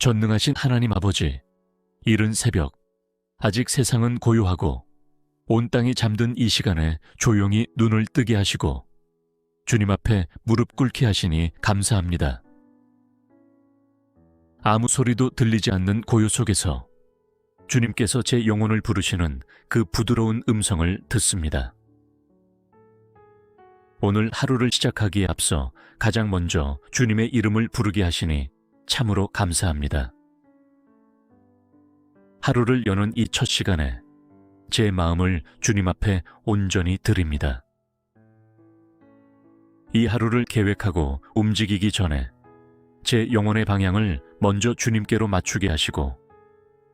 전능하신 하나님 아버지, 이른 새벽, 아직 세상은 고요하고 온 땅이 잠든 이 시간에 조용히 눈을 뜨게 하시고 주님 앞에 무릎 꿇게 하시니 감사합니다. 아무 소리도 들리지 않는 고요 속에서 주님께서 제 영혼을 부르시는 그 부드러운 음성을 듣습니다. 오늘 하루를 시작하기에 앞서 가장 먼저 주님의 이름을 부르게 하시니 참으로 감사합니다. 하루를 여는 이 첫 시간에 제 마음을 주님 앞에 온전히 드립니다. 이 하루를 계획하고 움직이기 전에 제 영혼의 방향을 먼저 주님께로 맞추게 하시고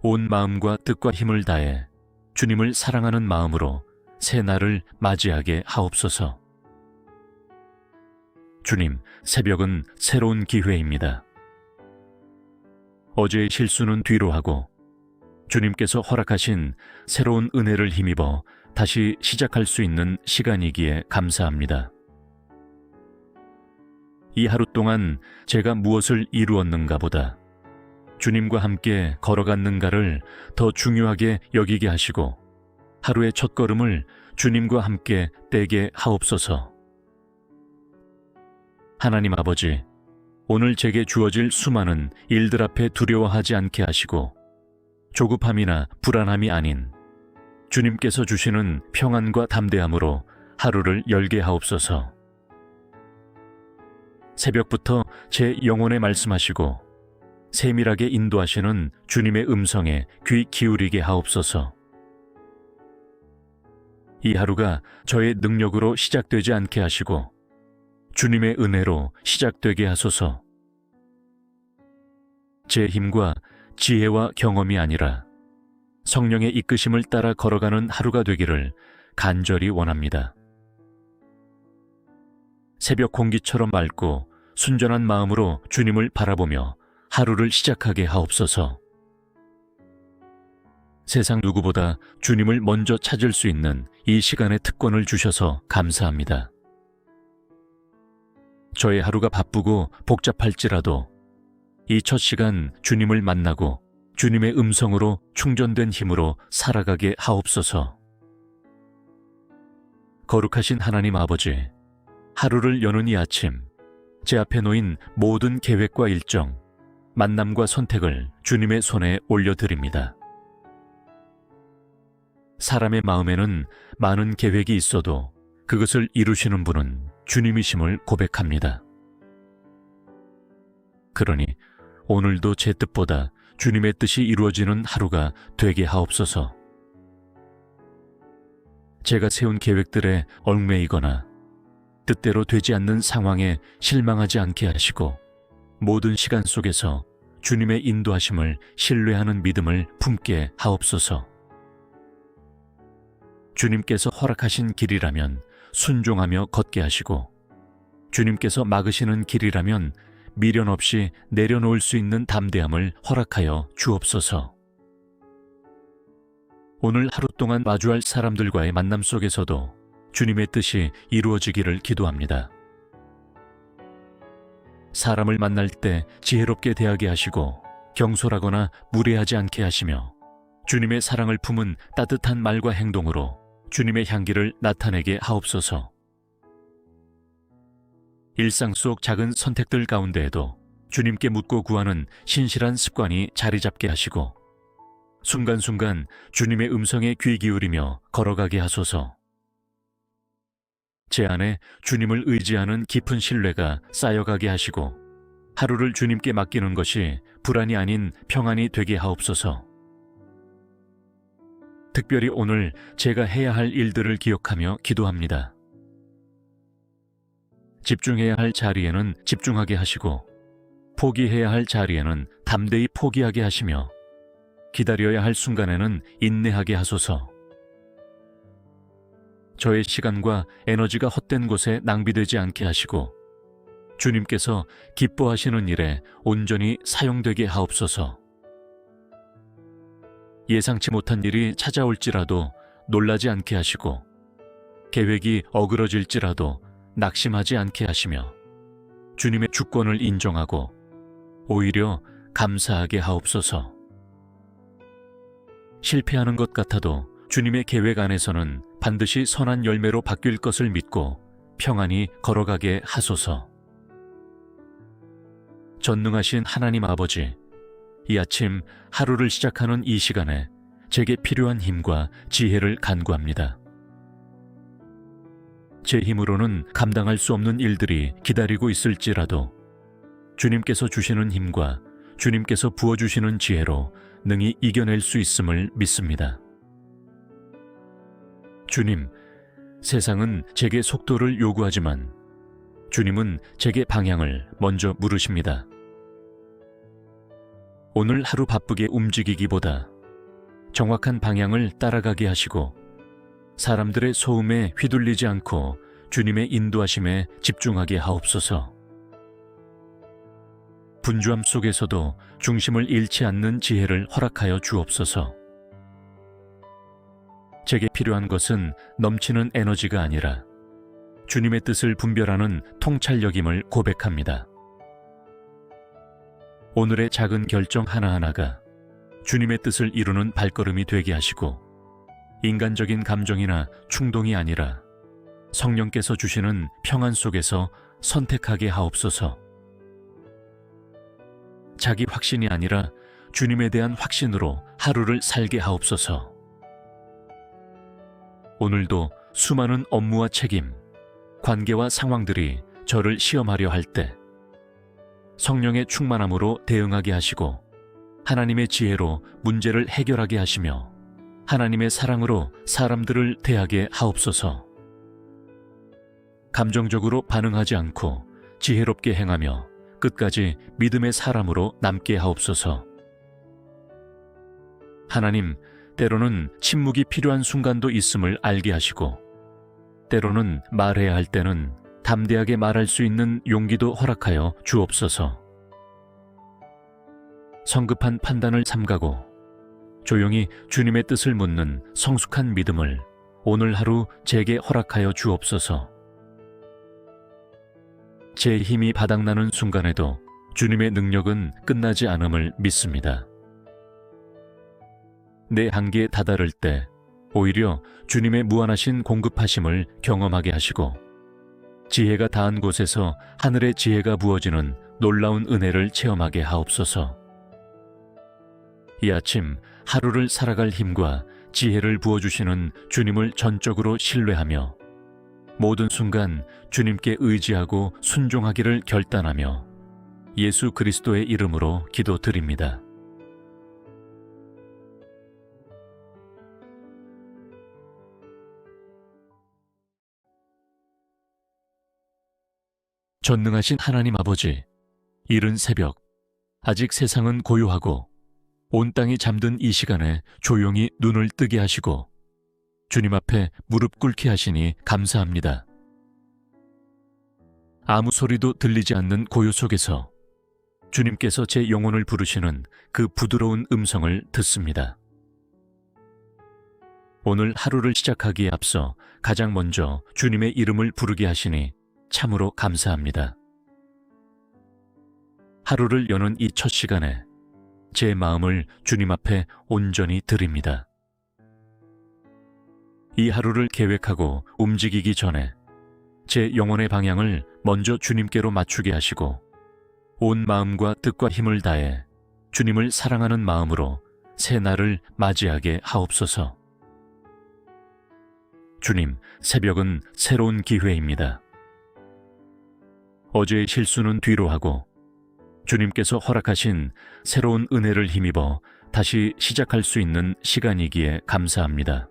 온 마음과 뜻과 힘을 다해 주님을 사랑하는 마음으로 새 날을 맞이하게 하옵소서. 주님, 새벽은 새로운 기회입니다. 어제의 실수는 뒤로 하고 주님께서 허락하신 새로운 은혜를 힘입어 다시 시작할 수 있는 시간이기에 감사합니다. 이 하루 동안 제가 무엇을 이루었는가 보다 주님과 함께 걸어갔는가를 더 중요하게 여기게 하시고 하루의 첫걸음을 주님과 함께 떼게 하옵소서. 하나님 아버지, 오늘 제게 주어질 수많은 일들 앞에 두려워하지 않게 하시고 조급함이나 불안함이 아닌 주님께서 주시는 평안과 담대함으로 하루를 열게 하옵소서. 새벽부터 제 영혼에 말씀하시고 세밀하게 인도하시는 주님의 음성에 귀 기울이게 하옵소서. 이 하루가 저의 능력으로 시작되지 않게 하시고 주님의 은혜로 시작되게 하소서. 제 힘과 지혜와 경험이 아니라 성령의 이끄심을 따라 걸어가는 하루가 되기를 간절히 원합니다. 새벽 공기처럼 맑고 순전한 마음으로 주님을 바라보며 하루를 시작하게 하옵소서. 세상 누구보다 주님을 먼저 찾을 수 있는 이 시간의 특권을 주셔서 감사합니다. 저의 하루가 바쁘고 복잡할지라도 이 첫 시간 주님을 만나고 주님의 음성으로 충전된 힘으로 살아가게 하옵소서. 거룩하신 하나님 아버지, 하루를 여는 이 아침, 제 앞에 놓인 모든 계획과 일정, 만남과 선택을 주님의 손에 올려드립니다. 사람의 마음에는 많은 계획이 있어도 그것을 이루시는 분은 주님이심을 고백합니다. 그러니 오늘도 제 뜻보다 주님의 뜻이 이루어지는 하루가 되게 하옵소서. 제가 세운 계획들에 얽매이거나 뜻대로 되지 않는 상황에 실망하지 않게 하시고 모든 시간 속에서 주님의 인도하심을 신뢰하는 믿음을 품게 하옵소서. 주님께서 허락하신 길이라면 순종하며 걷게 하시고 주님께서 막으시는 길이라면 미련 없이 내려놓을 수 있는 담대함을 허락하여 주옵소서. 오늘 하루 동안 마주할 사람들과의 만남 속에서도 주님의 뜻이 이루어지기를 기도합니다. 사람을 만날 때 지혜롭게 대하게 하시고 경솔하거나 무례하지 않게 하시며 주님의 사랑을 품은 따뜻한 말과 행동으로 주님의 향기를 나타내게 하옵소서. 일상 속 작은 선택들 가운데에도 주님께 묻고 구하는 신실한 습관이 자리 잡게 하시고 순간순간 주님의 음성에 귀 기울이며 걸어가게 하소서. 제 안에 주님을 의지하는 깊은 신뢰가 쌓여가게 하시고 하루를 주님께 맡기는 것이 불안이 아닌 평안이 되게 하옵소서. 특별히 오늘 제가 해야 할 일들을 기억하며 기도합니다. 집중해야 할 자리에는 집중하게 하시고 포기해야 할 자리에는 담대히 포기하게 하시며 기다려야 할 순간에는 인내하게 하소서. 저의 시간과 에너지가 헛된 곳에 낭비되지 않게 하시고 주님께서 기뻐하시는 일에 온전히 사용되게 하옵소서. 예상치 못한 일이 찾아올지라도 놀라지 않게 하시고 계획이 어그러질지라도 낙심하지 않게 하시며 주님의 주권을 인정하고 오히려 감사하게 하옵소서. 실패하는 것 같아도 주님의 계획 안에서는 반드시 선한 열매로 바뀔 것을 믿고 평안히 걸어가게 하소서. 전능하신 하나님 아버지, 이 아침 하루를 시작하는 이 시간에 제게 필요한 힘과 지혜를 간구합니다. 제 힘으로는 감당할 수 없는 일들이 기다리고 있을지라도 주님께서 주시는 힘과 주님께서 부어주시는 지혜로 능히 이겨낼 수 있음을 믿습니다. 주님, 세상은 제게 속도를 요구하지만 주님은 제게 방향을 먼저 물으십니다. 오늘 하루 바쁘게 움직이기보다 정확한 방향을 따라가게 하시고 사람들의 소음에 휘둘리지 않고 주님의 인도하심에 집중하게 하옵소서. 분주함 속에서도 중심을 잃지 않는 지혜를 허락하여 주옵소서. 제게 필요한 것은 넘치는 에너지가 아니라 주님의 뜻을 분별하는 통찰력임을 고백합니다. 오늘의 작은 결정 하나하나가 주님의 뜻을 이루는 발걸음이 되게 하시고 인간적인 감정이나 충동이 아니라 성령께서 주시는 평안 속에서 선택하게 하옵소서. 자기 확신이 아니라 주님에 대한 확신으로 하루를 살게 하옵소서. 오늘도 수많은 업무와 책임, 관계와 상황들이 저를 시험하려 할 때 성령의 충만함으로 대응하게 하시고 하나님의 지혜로 문제를 해결하게 하시며 하나님의 사랑으로 사람들을 대하게 하옵소서. 감정적으로 반응하지 않고 지혜롭게 행하며 끝까지 믿음의 사람으로 남게 하옵소서. 하나님, 때로는 침묵이 필요한 순간도 있음을 알게 하시고 때로는 말해야 할 때는 담대하게 말할 수 있는 용기도 허락하여 주옵소서. 성급한 판단을 삼가고 조용히 주님의 뜻을 묻는 성숙한 믿음을 오늘 하루 제게 허락하여 주옵소서. 제 힘이 바닥나는 순간에도 주님의 능력은 끝나지 않음을 믿습니다. 내 한계에 다다를 때 오히려 주님의 무한하신 공급하심을 경험하게 하시고 지혜가 닿은 곳에서 하늘의 지혜가 부어지는 놀라운 은혜를 체험하게 하옵소서. 이 아침 하루를 살아갈 힘과 지혜를 부어주시는 주님을 전적으로 신뢰하며 모든 순간 주님께 의지하고 순종하기를 결단하며 예수 그리스도의 이름으로 기도드립니다. 전능하신 하나님 아버지, 이른 새벽, 아직 세상은 고요하고 온 땅이 잠든 이 시간에 조용히 눈을 뜨게 하시고 주님 앞에 무릎 꿇게 하시니 감사합니다. 아무 소리도 들리지 않는 고요 속에서 주님께서 제 영혼을 부르시는 그 부드러운 음성을 듣습니다. 오늘 하루를 시작하기에 앞서 가장 먼저 주님의 이름을 부르게 하시니 참으로 감사합니다. 하루를 여는 이 첫 시간에 제 마음을 주님 앞에 온전히 드립니다. 이 하루를 계획하고 움직이기 전에 제 영혼의 방향을 먼저 주님께로 맞추게 하시고 온 마음과 뜻과 힘을 다해 주님을 사랑하는 마음으로 새 날을 맞이하게 하옵소서. 주님, 새벽은 새로운 기회입니다. 어제의 실수는 뒤로 하고 주님께서 허락하신 새로운 은혜를 힘입어 다시 시작할 수 있는 시간이기에 감사합니다.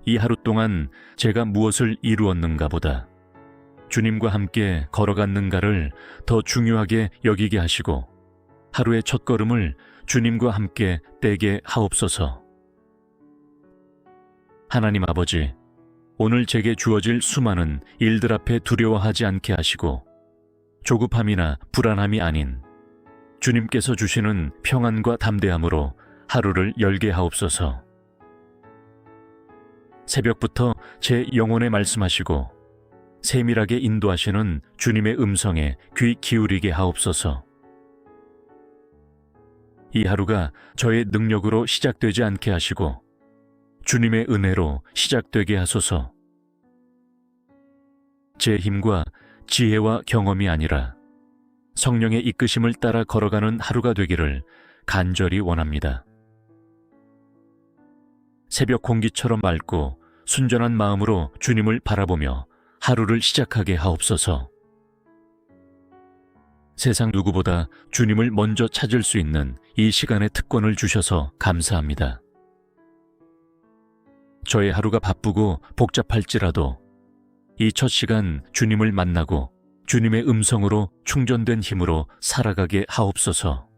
이 하루 동안 제가 무엇을 이루었는가 보다 주님과 함께 걸어갔는가를 더 중요하게 여기게 하시고 하루의 첫걸음을 주님과 함께 떼게 하옵소서. 하나님 아버지, 오늘 제게 주어질 수많은 일들 앞에 두려워하지 않게 하시고 조급함이나 불안함이 아닌 주님께서 주시는 평안과 담대함으로 하루를 열게 하옵소서. 새벽부터 제 영혼에 말씀하시고 세밀하게 인도하시는 주님의 음성에 귀 기울이게 하옵소서. 이 하루가 저의 능력으로 시작되지 않게 하시고 주님의 은혜로 시작되게 하소서. 제 힘과 지혜와 경험이 아니라 성령의 이끄심을 따라 걸어가는 하루가 되기를 간절히 원합니다. 새벽 공기처럼 맑고 순전한 마음으로 주님을 바라보며 하루를 시작하게 하옵소서. 세상 누구보다 주님을 먼저 찾을 수 있는 이 시간의 특권을 주셔서 감사합니다. 저의 하루가 바쁘고 복잡할지라도 이 첫 시간 주님을 만나고 주님의 음성으로 충전된 힘으로 살아가게 하옵소서.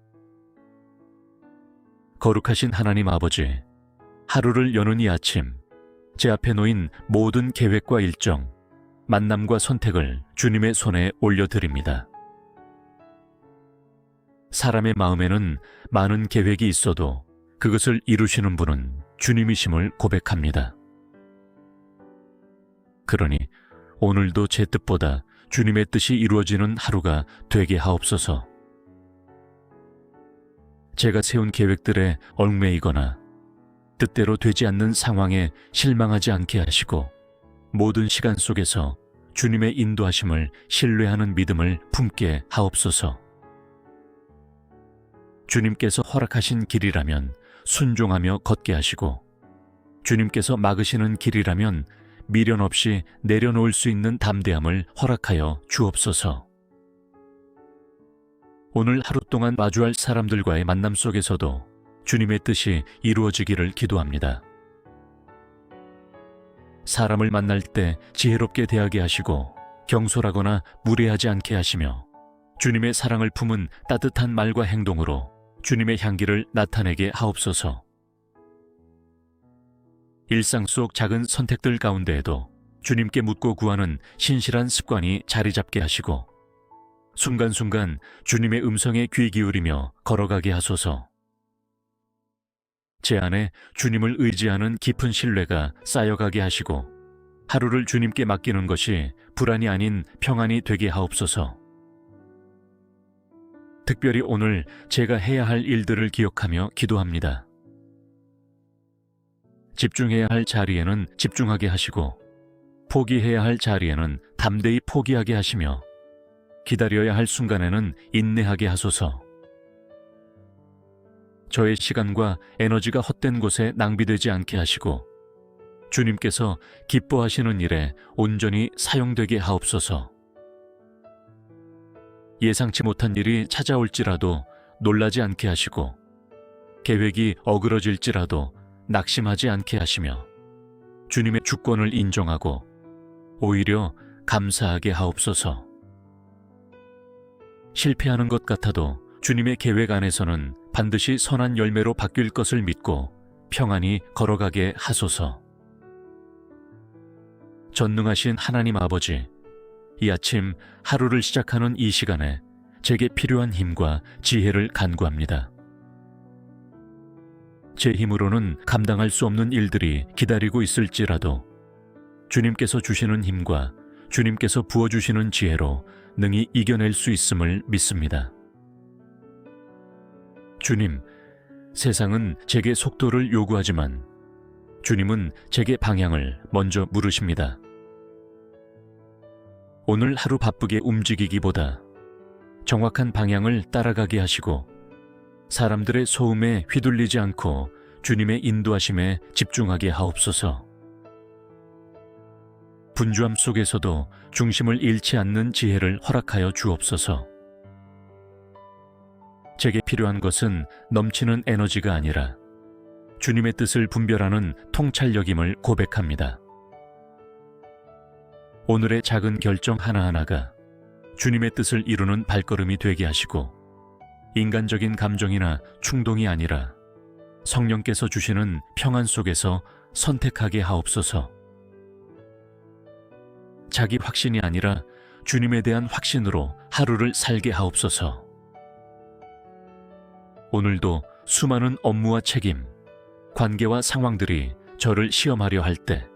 거룩하신 하나님 아버지, 하루를 여는 이 아침, 제 앞에 놓인 모든 계획과 일정, 만남과 선택을 주님의 손에 올려드립니다. 사람의 마음에는 많은 계획이 있어도 그것을 이루시는 분은 주님이심을 고백합니다. 그러니 오늘도 제 뜻보다 주님의 뜻이 이루어지는 하루가 되게 하옵소서. 제가 세운 계획들에 얽매이거나 뜻대로 되지 않는 상황에 실망하지 않게 하시고 모든 시간 속에서 주님의 인도하심을 신뢰하는 믿음을 품게 하옵소서. 주님께서 허락하신 길이라면 순종하며 걷게 하시고 주님께서 막으시는 길이라면 미련 없이 내려놓을 수 있는 담대함을 허락하여 주옵소서. 오늘 하루 동안 마주할 사람들과의 만남 속에서도 주님의 뜻이 이루어지기를 기도합니다. 사람을 만날 때 지혜롭게 대하게 하시고 경솔하거나 무례하지 않게 하시며 주님의 사랑을 품은 따뜻한 말과 행동으로 주님의 향기를 나타내게 하옵소서. 일상 속 작은 선택들 가운데에도 주님께 묻고 구하는 신실한 습관이 자리 잡게 하시고 순간순간 주님의 음성에 귀 기울이며 걸어가게 하소서. 제 안에 주님을 의지하는 깊은 신뢰가 쌓여가게 하시고 하루를 주님께 맡기는 것이 불안이 아닌 평안이 되게 하옵소서. 특별히 오늘 제가 해야 할 일들을 기억하며 기도합니다. 집중해야 할 자리에는 집중하게 하시고 포기해야 할 자리에는 담대히 포기하게 하시며 기다려야 할 순간에는 인내하게 하소서. 저의 시간과 에너지가 헛된 곳에 낭비되지 않게 하시고 주님께서 기뻐하시는 일에 온전히 사용되게 하옵소서. 예상치 못한 일이 찾아올지라도 놀라지 않게 하시고 계획이 어그러질지라도 낙심하지 않게 하시며 주님의 주권을 인정하고 오히려 감사하게 하옵소서. 실패하는 것 같아도 주님의 계획 안에서는 반드시 선한 열매로 바뀔 것을 믿고 평안히 걸어가게 하소서. 전능하신 하나님 아버지, 이 아침 하루를 시작하는 이 시간에 제게 필요한 힘과 지혜를 간구합니다. 제 힘으로는 감당할 수 없는 일들이 기다리고 있을지라도 주님께서 주시는 힘과 주님께서 부어주시는 지혜로 능히 이겨낼 수 있음을 믿습니다. 주님, 세상은 제게 속도를 요구하지만 주님은 제게 방향을 먼저 물으십니다. 오늘 하루 바쁘게 움직이기보다 정확한 방향을 따라가게 하시고 사람들의 소음에 휘둘리지 않고 주님의 인도하심에 집중하게 하옵소서. 분주함 속에서도 중심을 잃지 않는 지혜를 허락하여 주옵소서. 제게 필요한 것은 넘치는 에너지가 아니라 주님의 뜻을 분별하는 통찰력임을 고백합니다. 오늘의 작은 결정 하나하나가 주님의 뜻을 이루는 발걸음이 되게 하시고 인간적인 감정이나 충동이 아니라 성령께서 주시는 평안 속에서 선택하게 하옵소서. 자기 확신이 아니라 주님에 대한 확신으로 하루를 살게 하옵소서. 오늘도 수많은 업무와 책임, 관계와 상황들이 저를 시험하려 할 때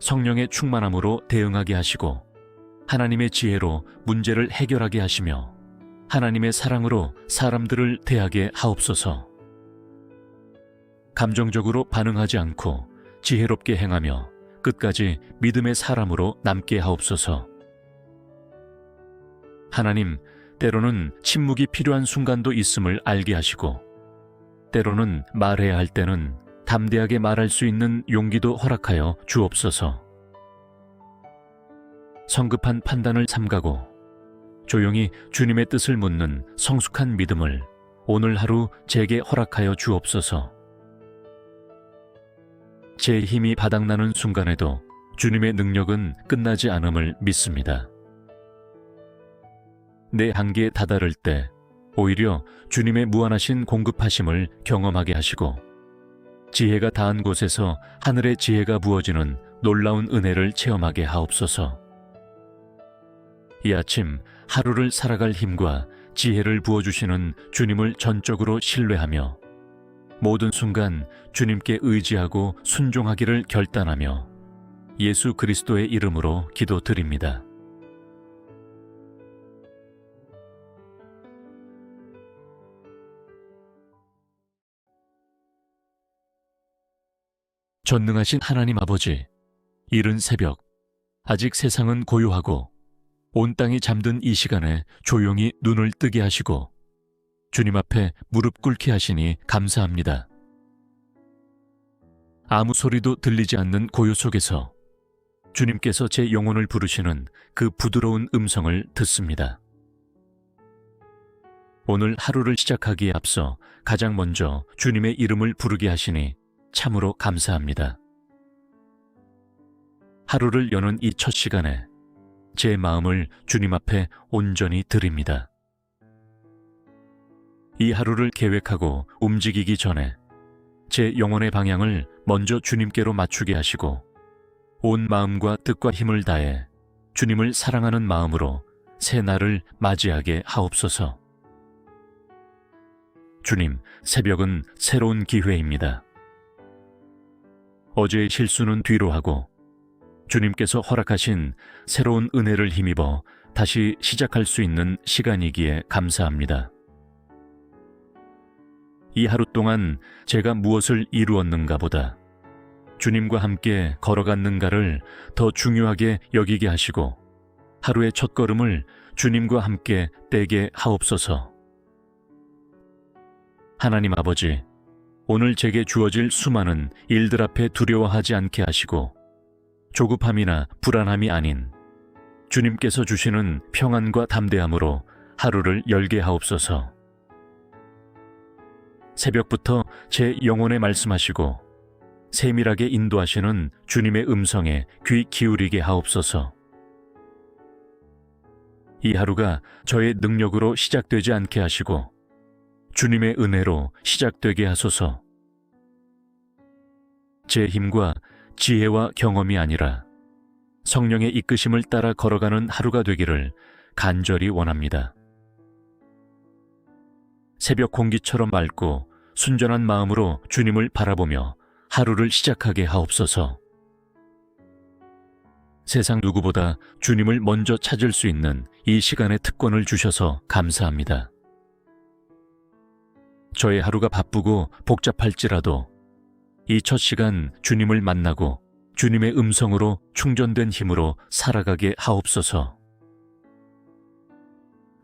성령의 충만함으로 대응하게 하시고 하나님의 지혜로 문제를 해결하게 하시며 하나님의 사랑으로 사람들을 대하게 하옵소서. 감정적으로 반응하지 않고 지혜롭게 행하며 끝까지 믿음의 사람으로 남게 하옵소서. 하나님, 때로는 침묵이 필요한 순간도 있음을 알게 하시고, 때로는 말해야 할 때는 담대하게 말할 수 있는 용기도 허락하여 주옵소서. 성급한 판단을 삼가고 조용히 주님의 뜻을 묻는 성숙한 믿음을 오늘 하루 제게 허락하여 주옵소서. 제 힘이 바닥나는 순간에도 주님의 능력은 끝나지 않음을 믿습니다. 내 한계에 다다를 때 오히려 주님의 무한하신 공급하심을 경험하게 하시고, 지혜가 닿은 곳에서 하늘의 지혜가 부어지는 놀라운 은혜를 체험하게 하옵소서. 이 아침 하루를 살아갈 힘과 지혜를 부어주시는 주님을 전적으로 신뢰하며 모든 순간 주님께 의지하고 순종하기를 결단하며 예수 그리스도의 이름으로 기도드립니다. 전능하신 하나님 아버지, 이른 새벽, 아직 세상은 고요하고 온 땅이 잠든 이 시간에 조용히 눈을 뜨게 하시고 주님 앞에 무릎 꿇게 하시니 감사합니다. 아무 소리도 들리지 않는 고요 속에서 주님께서 제 영혼을 부르시는 그 부드러운 음성을 듣습니다. 오늘 하루를 시작하기에 앞서 가장 먼저 주님의 이름을 부르게 하시니 참으로 감사합니다. 하루를 여는 이 첫 시간에 제 마음을 주님 앞에 온전히 드립니다. 이 하루를 계획하고 움직이기 전에 제 영혼의 방향을 먼저 주님께로 맞추게 하시고 온 마음과 뜻과 힘을 다해 주님을 사랑하는 마음으로 새 날을 맞이하게 하옵소서. 주님, 새벽은 새로운 기회입니다. 어제의 실수는 뒤로 하고 주님께서 허락하신 새로운 은혜를 힘입어 다시 시작할 수 있는 시간이기에 감사합니다. 이 하루 동안 제가 무엇을 이루었는가 보다 주님과 함께 걸어갔는가를 더 중요하게 여기게 하시고 하루의 첫걸음을 주님과 함께 떼게 하옵소서. 하나님 아버지, 오늘 제게 주어질 수많은 일들 앞에 두려워하지 않게 하시고 조급함이나 불안함이 아닌 주님께서 주시는 평안과 담대함으로 하루를 열게 하옵소서. 새벽부터 제 영혼에 말씀하시고 세밀하게 인도하시는 주님의 음성에 귀 기울이게 하옵소서. 이 하루가 저의 능력으로 시작되지 않게 하시고 주님의 은혜로 시작되게 하소서. 제 힘과 지혜와 경험이 아니라 성령의 이끄심을 따라 걸어가는 하루가 되기를 간절히 원합니다. 새벽 공기처럼 맑고 순전한 마음으로 주님을 바라보며 하루를 시작하게 하옵소서. 세상 누구보다 주님을 먼저 찾을 수 있는 이 시간의 특권을 주셔서 감사합니다. 저의 하루가 바쁘고 복잡할지라도 이 첫 시간 주님을 만나고 주님의 음성으로 충전된 힘으로 살아가게 하옵소서.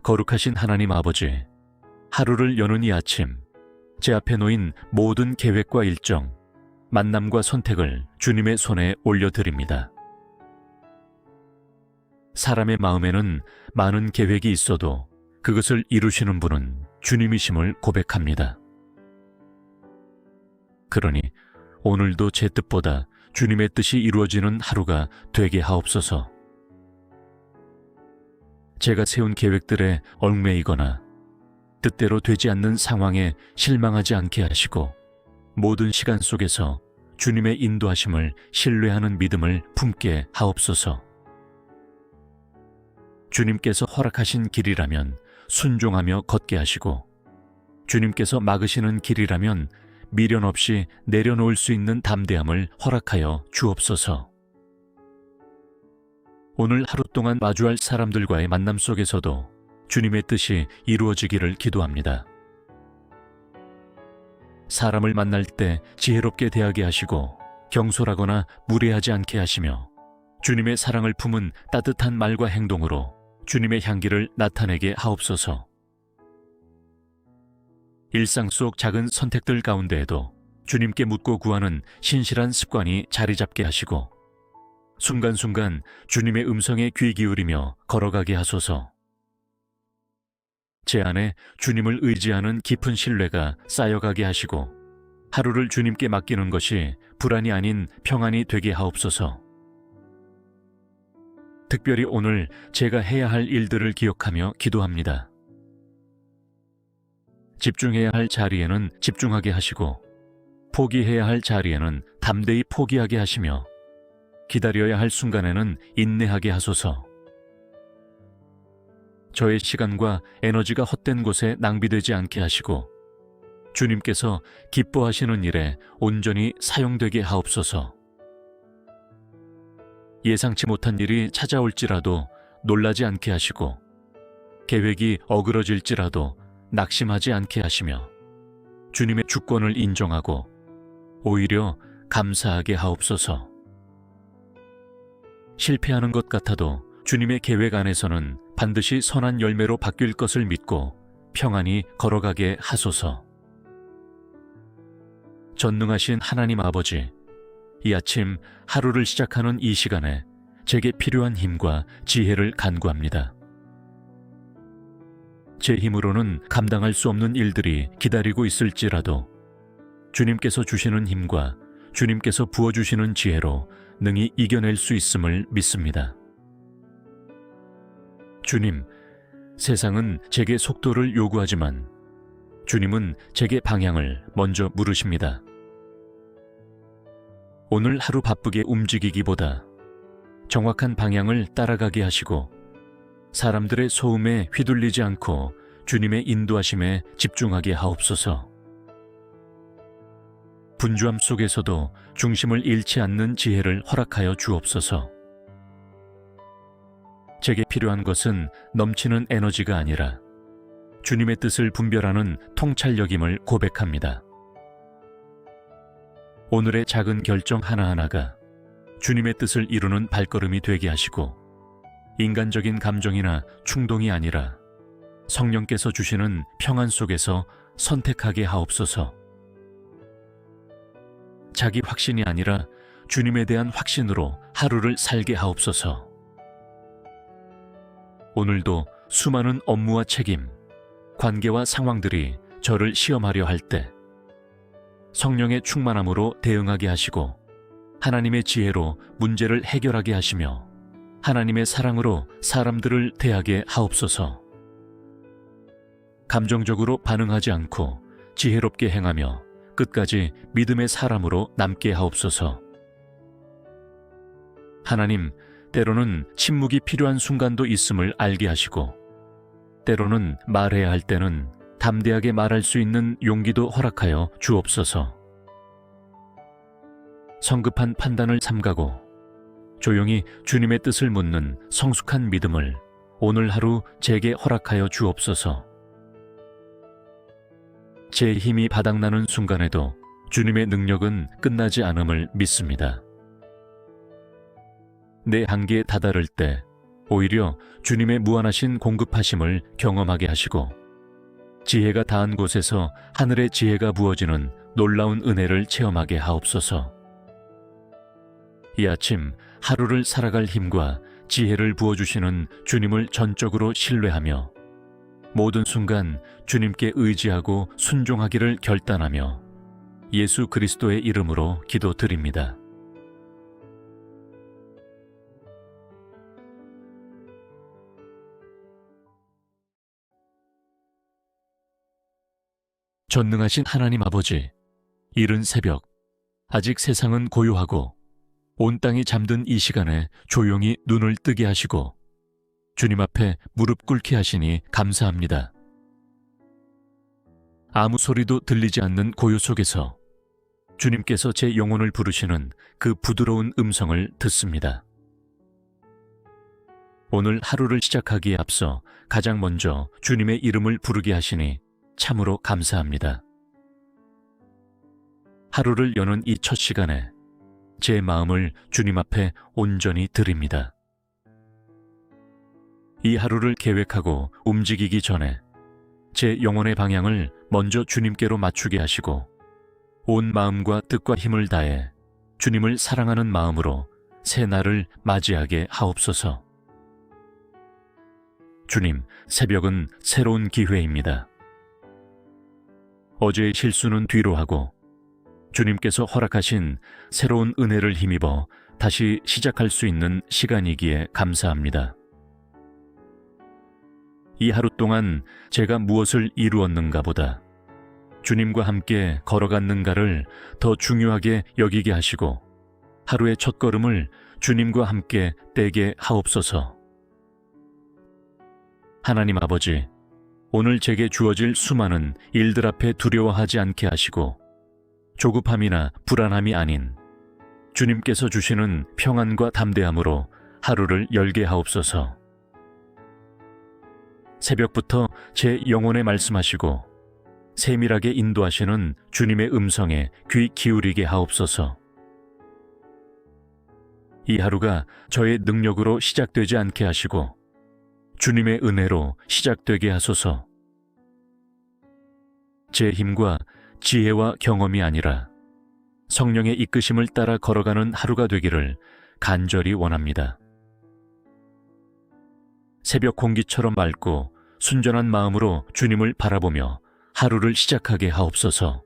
거룩하신 하나님 아버지, 하루를 여는 이 아침 제 앞에 놓인 모든 계획과 일정, 만남과 선택을 주님의 손에 올려드립니다. 사람의 마음에는 많은 계획이 있어도 그것을 이루시는 분은 주님이심을 고백합니다. 그러니 오늘도 제 뜻보다 주님의 뜻이 이루어지는 하루가 되게 하옵소서. 제가 세운 계획들에 얽매이거나 뜻대로 되지 않는 상황에 실망하지 않게 하시고 모든 시간 속에서 주님의 인도하심을 신뢰하는 믿음을 품게 하옵소서. 주님께서 허락하신 길이라면 순종하며 걷게 하시고 주님께서 막으시는 길이라면 미련 없이 내려놓을 수 있는 담대함을 허락하여 주옵소서. 오늘 하루 동안 마주할 사람들과의 만남 속에서도 주님의 뜻이 이루어지기를 기도합니다. 사람을 만날 때 지혜롭게 대하게 하시고 경솔하거나 무례하지 않게 하시며 주님의 사랑을 품은 따뜻한 말과 행동으로 주님의 향기를 나타내게 하옵소서. 일상 속 작은 선택들 가운데에도 주님께 묻고 구하는 신실한 습관이 자리 잡게 하시고 순간순간 주님의 음성에 귀 기울이며 걸어가게 하소서. 제 안에 주님을 의지하는 깊은 신뢰가 쌓여가게 하시고 하루를 주님께 맡기는 것이 불안이 아닌 평안이 되게 하옵소서. 특별히 오늘 제가 해야 할 일들을 기억하며 기도합니다. 집중해야 할 자리에는 집중하게 하시고 포기해야 할 자리에는 담대히 포기하게 하시며 기다려야 할 순간에는 인내하게 하소서. 저의 시간과 에너지가 헛된 곳에 낭비되지 않게 하시고 주님께서 기뻐하시는 일에 온전히 사용되게 하옵소서. 예상치 못한 일이 찾아올지라도 놀라지 않게 하시고 계획이 어그러질지라도 낙심하지 않게 하시며 주님의 주권을 인정하고 오히려 감사하게 하옵소서. 실패하는 것 같아도 주님의 계획 안에서는 반드시 선한 열매로 바뀔 것을 믿고 평안히 걸어가게 하소서. 전능하신 하나님 아버지, 이 아침 하루를 시작하는 이 시간에 제게 필요한 힘과 지혜를 간구합니다. 제 힘으로는 감당할 수 없는 일들이 기다리고 있을지라도 주님께서 주시는 힘과 주님께서 부어주시는 지혜로 능히 이겨낼 수 있음을 믿습니다. 주님, 세상은 제게 속도를 요구하지만 주님은 제게 방향을 먼저 물으십니다. 오늘 하루 바쁘게 움직이기보다 정확한 방향을 따라가게 하시고 사람들의 소음에 휘둘리지 않고 주님의 인도하심에 집중하게 하옵소서. 분주함 속에서도 중심을 잃지 않는 지혜를 허락하여 주옵소서. 제게 필요한 것은 넘치는 에너지가 아니라 주님의 뜻을 분별하는 통찰력임을 고백합니다. 오늘의 작은 결정 하나하나가 주님의 뜻을 이루는 발걸음이 되게 하시고 인간적인 감정이나 충동이 아니라 성령께서 주시는 평안 속에서 선택하게 하옵소서. 자기 확신이 아니라 주님에 대한 확신으로 하루를 살게 하옵소서. 오늘도 수많은 업무와 책임, 관계와 상황들이 저를 시험하려 할 때 성령의 충만함으로 대응하게 하시고 하나님의 지혜로 문제를 해결하게 하시며 하나님의 사랑으로 사람들을 대하게 하옵소서. 감정적으로 반응하지 않고 지혜롭게 행하며 끝까지 믿음의 사람으로 남게 하옵소서. 하나님, 때로는 침묵이 필요한 순간도 있음을 알게 하시고 때로는 말해야 할 때는 담대하게 말할 수 있는 용기도 허락하여 주옵소서. 성급한 판단을 삼가고 조용히 주님의 뜻을 묻는 성숙한 믿음을 오늘 하루 제게 허락하여 주옵소서. 제 힘이 바닥나는 순간에도 주님의 능력은 끝나지 않음을 믿습니다. 내 한계에 다다를 때 오히려 주님의 무한하신 공급하심을 경험하게 하시고 지혜가 닿은 곳에서 하늘의 지혜가 부어지는 놀라운 은혜를 체험하게 하옵소서. 이 아침 하루를 살아갈 힘과 지혜를 부어주시는 주님을 전적으로 신뢰하며 모든 순간 주님께 의지하고 순종하기를 결단하며 예수 그리스도의 이름으로 기도드립니다. 전능하신 하나님 아버지, 이른 새벽, 아직 세상은 고요하고 온 땅이 잠든 이 시간에 조용히 눈을 뜨게 하시고 주님 앞에 무릎 꿇게 하시니 감사합니다. 아무 소리도 들리지 않는 고요 속에서 주님께서 제 영혼을 부르시는 그 부드러운 음성을 듣습니다. 오늘 하루를 시작하기에 앞서 가장 먼저 주님의 이름을 부르게 하시니 참으로 감사합니다. 하루를 여는 이 첫 시간에 제 마음을 주님 앞에 온전히 드립니다. 이 하루를 계획하고 움직이기 전에 제 영혼의 방향을 먼저 주님께로 맞추게 하시고 온 마음과 뜻과 힘을 다해 주님을 사랑하는 마음으로 새 날을 맞이하게 하옵소서. 주님, 새벽은 새로운 기회입니다. 어제의 실수는 뒤로 하고 주님께서 허락하신 새로운 은혜를 힘입어 다시 시작할 수 있는 시간이기에 감사합니다. 이 하루 동안 제가 무엇을 이루었는가 보다 주님과 함께 걸어갔는가를 더 중요하게 여기게 하시고 하루의 첫걸음을 주님과 함께 떼게 하옵소서. 하나님 아버지, 오늘 제게 주어질 수많은 일들 앞에 두려워하지 않게 하시고 조급함이나 불안함이 아닌 주님께서 주시는 평안과 담대함으로 하루를 열게 하옵소서. 새벽부터 제 영혼에 말씀하시고 세밀하게 인도하시는 주님의 음성에 귀 기울이게 하옵소서. 이 하루가 저의 능력으로 시작되지 않게 하시고 주님의 은혜로 시작되게 하소서. 제 힘과 지혜와 경험이 아니라 성령의 이끄심을 따라 걸어가는 하루가 되기를 간절히 원합니다. 새벽 공기처럼 맑고 순전한 마음으로 주님을 바라보며 하루를 시작하게 하옵소서.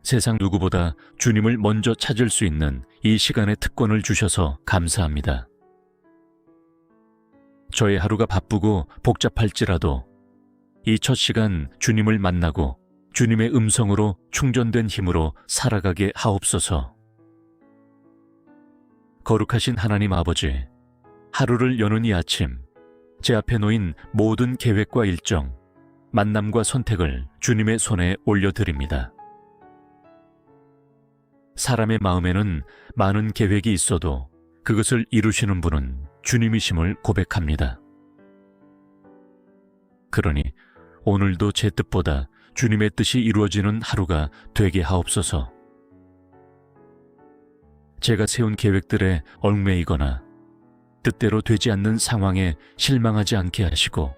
세상 누구보다 주님을 먼저 찾을 수 있는 이 시간의 특권을 주셔서 감사합니다. 저의 하루가 바쁘고 복잡할지라도 이 첫 시간 주님을 만나고 주님의 음성으로 충전된 힘으로 살아가게 하옵소서. 거룩하신 하나님 아버지, 하루를 여는 이 아침 제 앞에 놓인 모든 계획과 일정, 만남과 선택을 주님의 손에 올려드립니다. 사람의 마음에는 많은 계획이 있어도 그것을 이루시는 분은 주님이심을 고백합니다. 그러니 오늘도 제 뜻보다 주님의 뜻이 이루어지는 하루가 되게 하옵소서. 제가 세운 계획들에 얽매이거나 뜻대로 되지 않는 상황에 실망하지 않게 하시고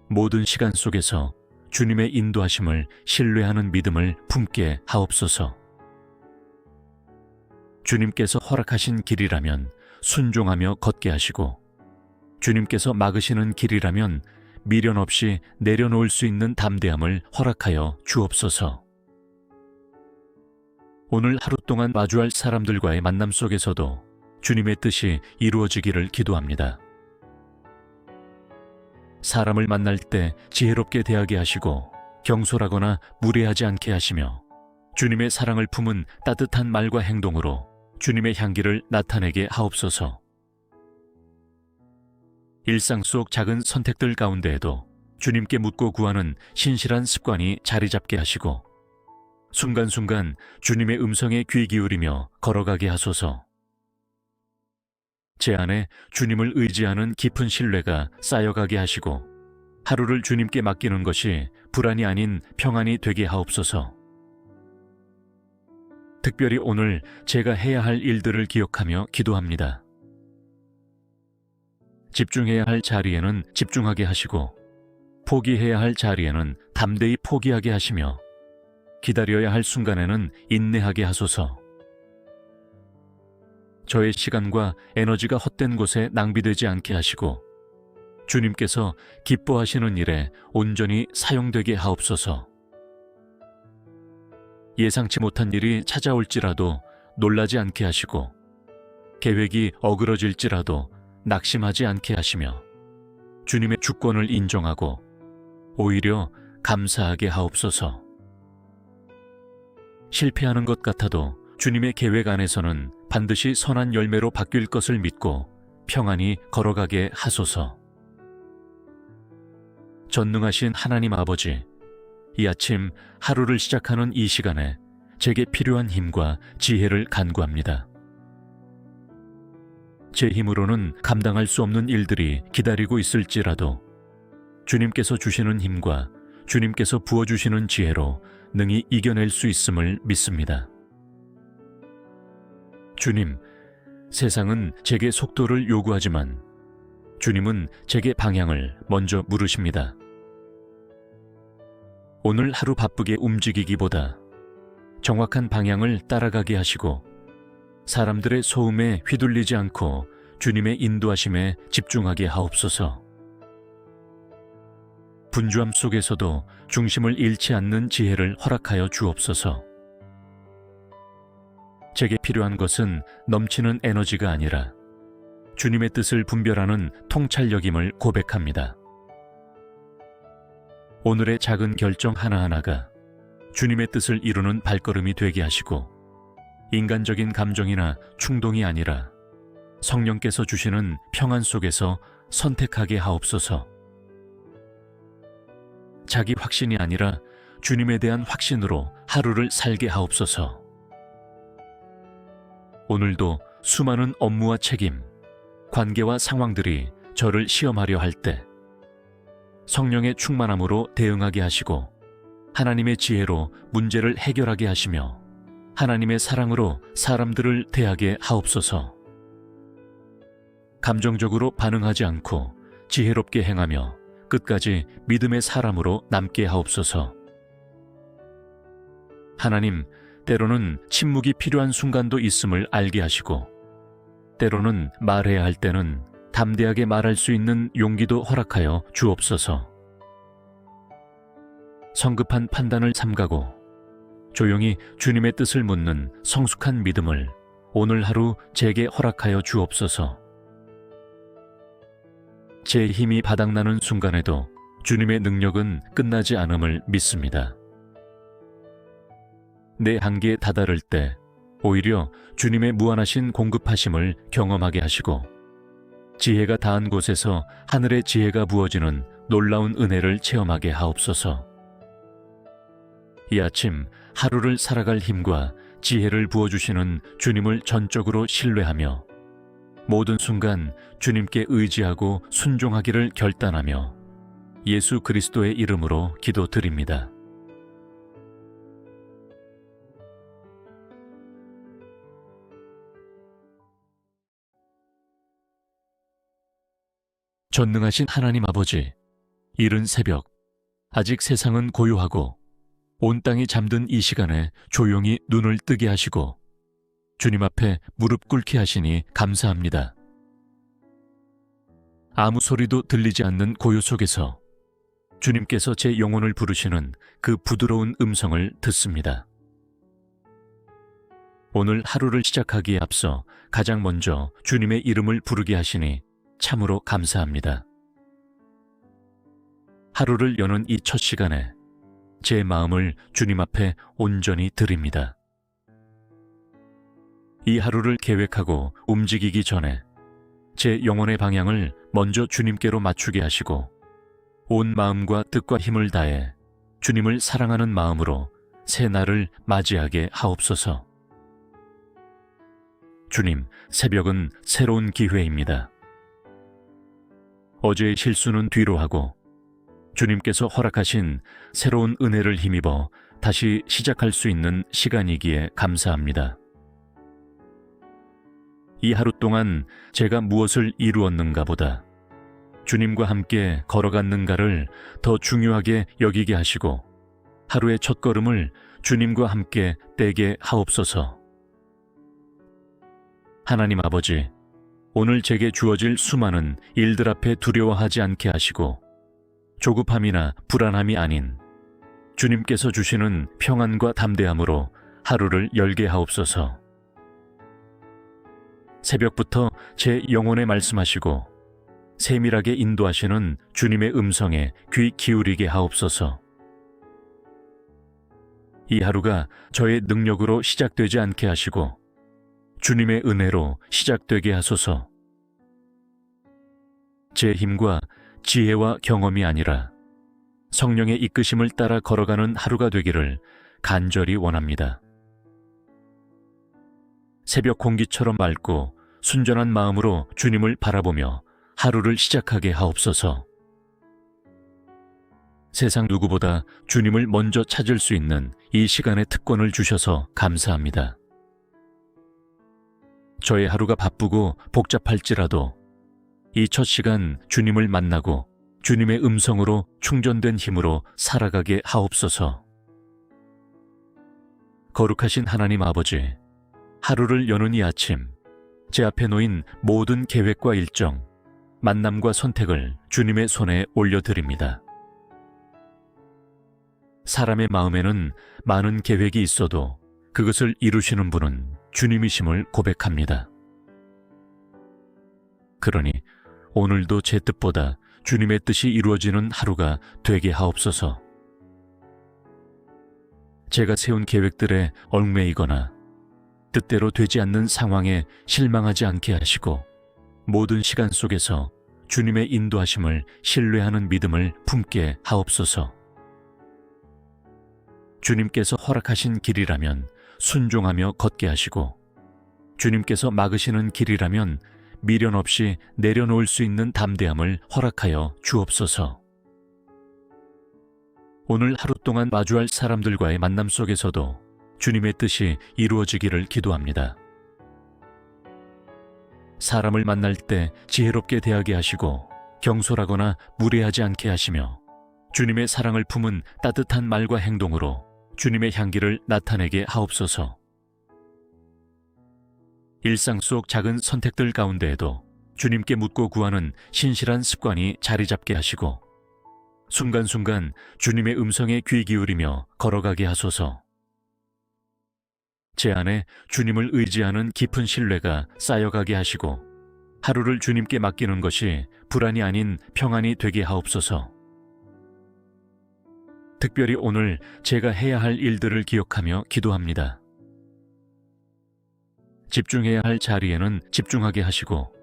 모든 시간 속에서 주님의 인도하심을 신뢰하는 믿음을 품게 하옵소서. 주님께서 허락하신 길이라면 순종하며 걷게 하시고 주님께서 막으시는 길이라면 미련 없이 내려놓을 수 있는 담대함을 허락하여 주옵소서. 오늘 하루 동안 마주할 사람들과의 만남 속에서도 주님의 뜻이 이루어지기를 기도합니다. 사람을 만날 때 지혜롭게 대하게 하시고 경솔하거나 무례하지 않게 하시며 주님의 사랑을 품은 따뜻한 말과 행동으로 주님의 향기를 나타내게 하옵소서. 일상 속 작은 선택들 가운데에도 주님께 묻고 구하는 신실한 습관이 자리 잡게 하시고 순간순간 주님의 음성에 귀 기울이며 걸어가게 하소서. 제 안에 주님을 의지하는 깊은 신뢰가 쌓여가게 하시고 하루를 주님께 맡기는 것이 불안이 아닌 평안이 되게 하옵소서. 특별히 오늘 제가 해야 할 일들을 기억하며 기도합니다. 집중해야 할 자리에는 집중하게 하시고 포기해야 할 자리에는 담대히 포기하게 하시며 기다려야 할 순간에는 인내하게 하소서. 저의 시간과 에너지가 헛된 곳에 낭비되지 않게 하시고 주님께서 기뻐하시는 일에 온전히 사용되게 하옵소서. 예상치 못한 일이 찾아올지라도 놀라지 않게 하시고 계획이 어그러질지라도 낙심하지 않게 하시며 주님의 주권을 인정하고 오히려 감사하게 하옵소서. 실패하는 것 같아도 주님의 계획 안에서는 반드시 선한 열매로 바뀔 것을 믿고 평안히 걸어가게 하소서. 전능하신 하나님 아버지, 이 아침 하루를 시작하는 이 시간에 제게 필요한 힘과 지혜를 간구합니다. 제 힘으로는 감당할 수 없는 일들이 기다리고 있을지라도 주님께서 주시는 힘과 주님께서 부어주시는 지혜로 능히 이겨낼 수 있음을 믿습니다. 주님, 세상은 제게 속도를 요구하지만 주님은 제게 방향을 먼저 물으십니다. 오늘 하루 바쁘게 움직이기보다 정확한 방향을 따라가게 하시고 사람들의 소음에 휘둘리지 않고 주님의 인도하심에 집중하게 하옵소서. 분주함 속에서도 중심을 잃지 않는 지혜를 허락하여 주옵소서. 제게 필요한 것은 넘치는 에너지가 아니라 주님의 뜻을 분별하는 통찰력임을 고백합니다. 오늘의 작은 결정 하나하나가 주님의 뜻을 이루는 발걸음이 되게 하시고 인간적인 감정이나 충동이 아니라 성령께서 주시는 평안 속에서 선택하게 하옵소서. 자기 확신이 아니라 주님에 대한 확신으로 하루를 살게 하옵소서. 오늘도 수많은 업무와 책임, 관계와 상황들이 저를 시험하려 할 때 성령의 충만함으로 대응하게 하시고 하나님의 지혜로 문제를 해결하게 하시며 하나님의 사랑으로 사람들을 대하게 하옵소서. 감정적으로 반응하지 않고 지혜롭게 행하며 끝까지 믿음의 사람으로 남게 하옵소서. 하나님, 때로는 침묵이 필요한 순간도 있음을 알게 하시고 때로는 말해야 할 때는 담대하게 말할 수 있는 용기도 허락하여 주옵소서. 성급한 판단을 삼가고 조용히 주님의 뜻을 묻는 성숙한 믿음을 오늘 하루 제게 허락하여 주옵소서. 제 힘이 바닥나는 순간에도 주님의 능력은 끝나지 않음을 믿습니다. 내 한계에 다다를 때 오히려 주님의 무한하신 공급하심을 경험하게 하시고 지혜가 닿은 곳에서 하늘의 지혜가 부어지는 놀라운 은혜를 체험하게 하옵소서. 이 아침 하루를 살아갈 힘과 지혜를 부어주시는 주님을 전적으로 신뢰하며 모든 순간 주님께 의지하고 순종하기를 결단하며 예수 그리스도의 이름으로 기도드립니다. 전능하신 하나님 아버지, 이른 새벽, 아직 세상은 고요하고 온 땅이 잠든 이 시간에 조용히 눈을 뜨게 하시고 주님 앞에 무릎 꿇게 하시니 감사합니다. 아무 소리도 들리지 않는 고요 속에서 주님께서 제 영혼을 부르시는 그 부드러운 음성을 듣습니다. 오늘 하루를 시작하기에 앞서 가장 먼저 주님의 이름을 부르게 하시니 참으로 감사합니다. 하루를 여는 이 첫 시간에 제 마음을 주님 앞에 온전히 드립니다. 이 하루를 계획하고 움직이기 전에 제 영혼의 방향을 먼저 주님께로 맞추게 하시고 온 마음과 뜻과 힘을 다해 주님을 사랑하는 마음으로 새 날을 맞이하게 하옵소서. 주님, 새벽은 새로운 기회입니다. 어제의 실수는 뒤로 하고 주님께서 허락하신 새로운 은혜를 힘입어 다시 시작할 수 있는 시간이기에 감사합니다. 이 하루 동안 제가 무엇을 이루었는가 보다 주님과 함께 걸어갔는가를 더 중요하게 여기게 하시고 하루의 첫걸음을 주님과 함께 떼게 하옵소서. 하나님 아버지, 오늘 제게 주어질 수많은 일들 앞에 두려워하지 않게 하시고 조급함이나 불안함이 아닌 주님께서 주시는 평안과 담대함으로 하루를 열게 하옵소서. 새벽부터 제 영혼에 말씀하시고 세밀하게 인도하시는 주님의 음성에 귀 기울이게 하옵소서. 이 하루가 저의 능력으로 시작되지 않게 하시고 주님의 은혜로 시작되게 하소서. 제 힘과 지혜와 경험이 아니라 성령의 이끄심을 따라 걸어가는 하루가 되기를 간절히 원합니다. 새벽 공기처럼 맑고 순전한 마음으로 주님을 바라보며 하루를 시작하게 하옵소서. 세상 누구보다 주님을 먼저 찾을 수 있는 이 시간의 특권을 주셔서 감사합니다. 저의 하루가 바쁘고 복잡할지라도 이 첫 시간 주님을 만나고 주님의 음성으로 충전된 힘으로 살아가게 하옵소서. 거룩하신 하나님 아버지, 하루를 여는 이 아침, 제 앞에 놓인 모든 계획과 일정, 만남과 선택을 주님의 손에 올려드립니다. 사람의 마음에는 많은 계획이 있어도 그것을 이루시는 분은 주님이심을 고백합니다. 그러니 오늘도 제 뜻보다 주님의 뜻이 이루어지는 하루가 되게 하옵소서. 제가 세운 계획들에 얽매이거나 뜻대로 되지 않는 상황에 실망하지 않게 하시고 모든 시간 속에서 주님의 인도하심을 신뢰하는 믿음을 품게 하옵소서. 주님께서 허락하신 길이라면 순종하며 걷게 하시고 주님께서 막으시는 길이라면 미련 없이 내려놓을 수 있는 담대함을 허락하여 주옵소서. 오늘 하루 동안 마주할 사람들과의 만남 속에서도 주님의 뜻이 이루어지기를 기도합니다. 사람을 만날 때 지혜롭게 대하게 하시고 경솔하거나 무례하지 않게 하시며 주님의 사랑을 품은 따뜻한 말과 행동으로 주님의 향기를 나타내게 하옵소서. 일상 속 작은 선택들 가운데에도 주님께 묻고 구하는 신실한 습관이 자리 잡게 하시고 순간순간 주님의 음성에 귀 기울이며 걸어가게 하소서. 제 안에 주님을 의지하는 깊은 신뢰가 쌓여가게 하시고 하루를 주님께 맡기는 것이 불안이 아닌 평안이 되게 하옵소서. 특별히 오늘 제가 해야 할 일들을 기억하며 기도합니다. 집중해야 할 자리에는 집중하게 하시고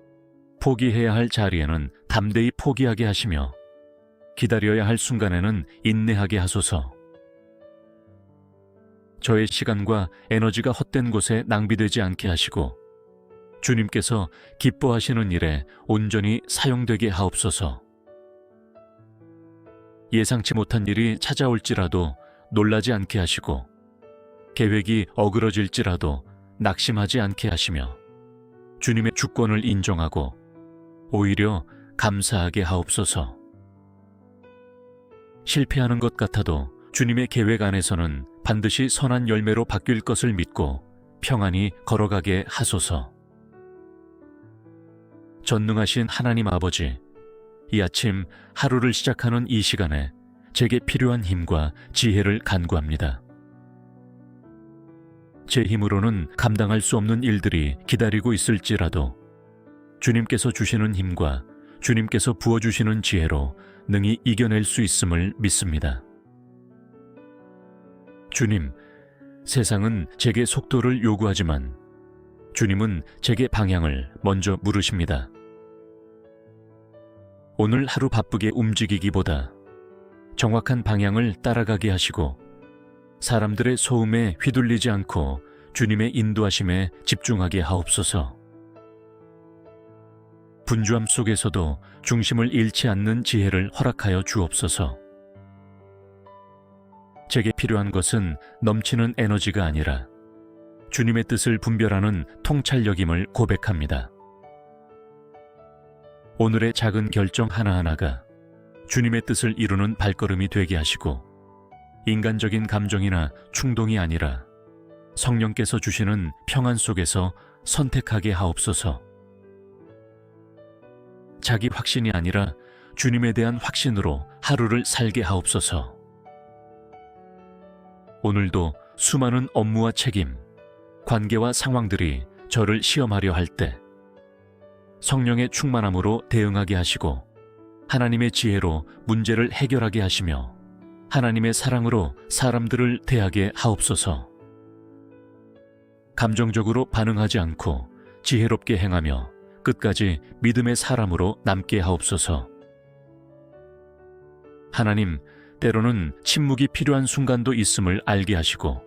포기해야 할 자리에는 담대히 포기하게 하시며 기다려야 할 순간에는 인내하게 하소서. 저의 시간과 에너지가 헛된 곳에 낭비되지 않게 하시고 주님께서 기뻐하시는 일에 온전히 사용되게 하옵소서. 예상치 못한 일이 찾아올지라도 놀라지 않게 하시고 계획이 어그러질지라도 낙심하지 않게 하시며 주님의 주권을 인정하고 오히려 감사하게 하옵소서. 실패하는 것 같아도 주님의 계획 안에서는 반드시 선한 열매로 바뀔 것을 믿고 평안히 걸어가게 하소서. 전능하신 하나님 아버지, 이 아침 하루를 시작하는 이 시간에 제게 필요한 힘과 지혜를 간구합니다. 제 힘으로는 감당할 수 없는 일들이 기다리고 있을지라도 주님께서 주시는 힘과 주님께서 부어주시는 지혜로 능히 이겨낼 수 있음을 믿습니다. 주님, 세상은 제게 속도를 요구하지만 주님은 제게 방향을 먼저 물으십니다. 오늘 하루 바쁘게 움직이기보다 정확한 방향을 따라가게 하시고 사람들의 소음에 휘둘리지 않고 주님의 인도하심에 집중하게 하옵소서. 분주함 속에서도 중심을 잃지 않는 지혜를 허락하여 주옵소서. 제게 필요한 것은 넘치는 에너지가 아니라 주님의 뜻을 분별하는 통찰력임을 고백합니다. 오늘의 작은 결정 하나하나가 주님의 뜻을 이루는 발걸음이 되게 하시고 인간적인 감정이나 충동이 아니라 성령께서 주시는 평안 속에서 선택하게 하옵소서. 자기 확신이 아니라 주님에 대한 확신으로 하루를 살게 하옵소서. 오늘도 수많은 업무와 책임, 관계와 상황들이 저를 시험하려 할 때 성령의 충만함으로 대응하게 하시고 하나님의 지혜로 문제를 해결하게 하시며 하나님의 사랑으로 사람들을 대하게 하옵소서. 감정적으로 반응하지 않고 지혜롭게 행하며 끝까지 믿음의 사람으로 남게 하옵소서. 하나님, 때로는 침묵이 필요한 순간도 있음을 알게 하시고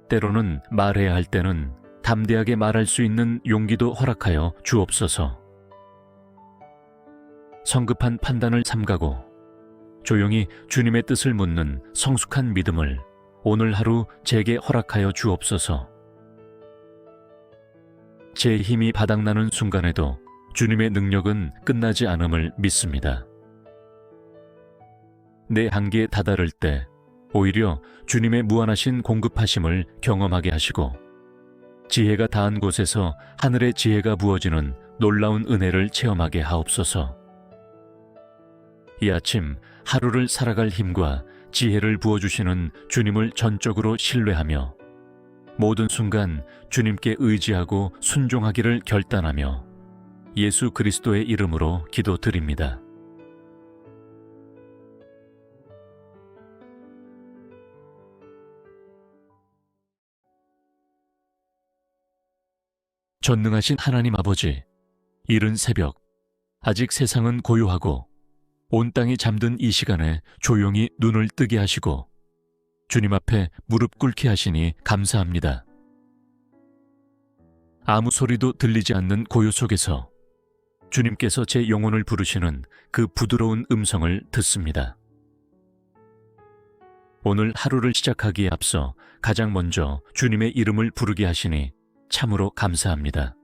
때로는 말해야 할 때는 담대하게 말할 수 있는 용기도 허락하여 주옵소서. 성급한 판단을 삼가고 조용히 주님의 뜻을 묻는 성숙한 믿음을 오늘 하루 제게 허락하여 주옵소서. 제 힘이 바닥나는 순간에도 주님의 능력은 끝나지 않음을 믿습니다. 내 한계에 다다를 때 오히려 주님의 무한하신 공급하심을 경험하게 하시고 지혜가 닿은 곳에서 하늘의 지혜가 부어지는 놀라운 은혜를 체험하게 하옵소서. 이 아침 하루를 살아갈 힘과 지혜를 부어주시는 주님을 전적으로 신뢰하며 모든 순간 주님께 의지하고 순종하기를 결단하며 예수 그리스도의 이름으로 기도드립니다. 전능하신 하나님 아버지, 이른 새벽, 아직 세상은 고요하고 온 땅이 잠든 이 시간에 조용히 눈을 뜨게 하시고 주님 앞에 무릎 꿇게 하시니 감사합니다. 아무 소리도 들리지 않는 고요 속에서 주님께서 제 영혼을 부르시는 그 부드러운 음성을 듣습니다. 오늘 하루를 시작하기에 앞서 가장 먼저 주님의 이름을 부르게 하시니 참으로 감사합니다.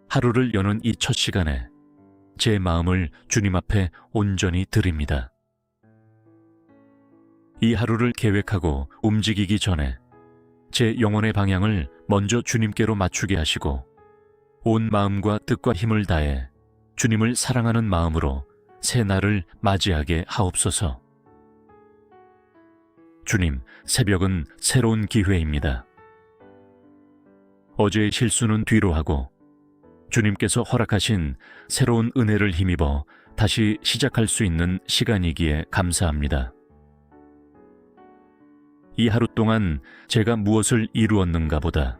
하루를 여는 이 첫 시간에 제 마음을 주님 앞에 온전히 드립니다. 이 하루를 계획하고 움직이기 전에 제 영혼의 방향을 먼저 주님께로 맞추게 하시고 온 마음과 뜻과 힘을 다해 주님을 사랑하는 마음으로 새 날을 맞이하게 하옵소서. 주님, 새벽은 새로운 기회입니다. 어제의 실수는 뒤로 하고 주님께서 허락하신 새로운 은혜를 힘입어 다시 시작할 수 있는 시간이기에 감사합니다. 이 하루 동안 제가 무엇을 이루었는가 보다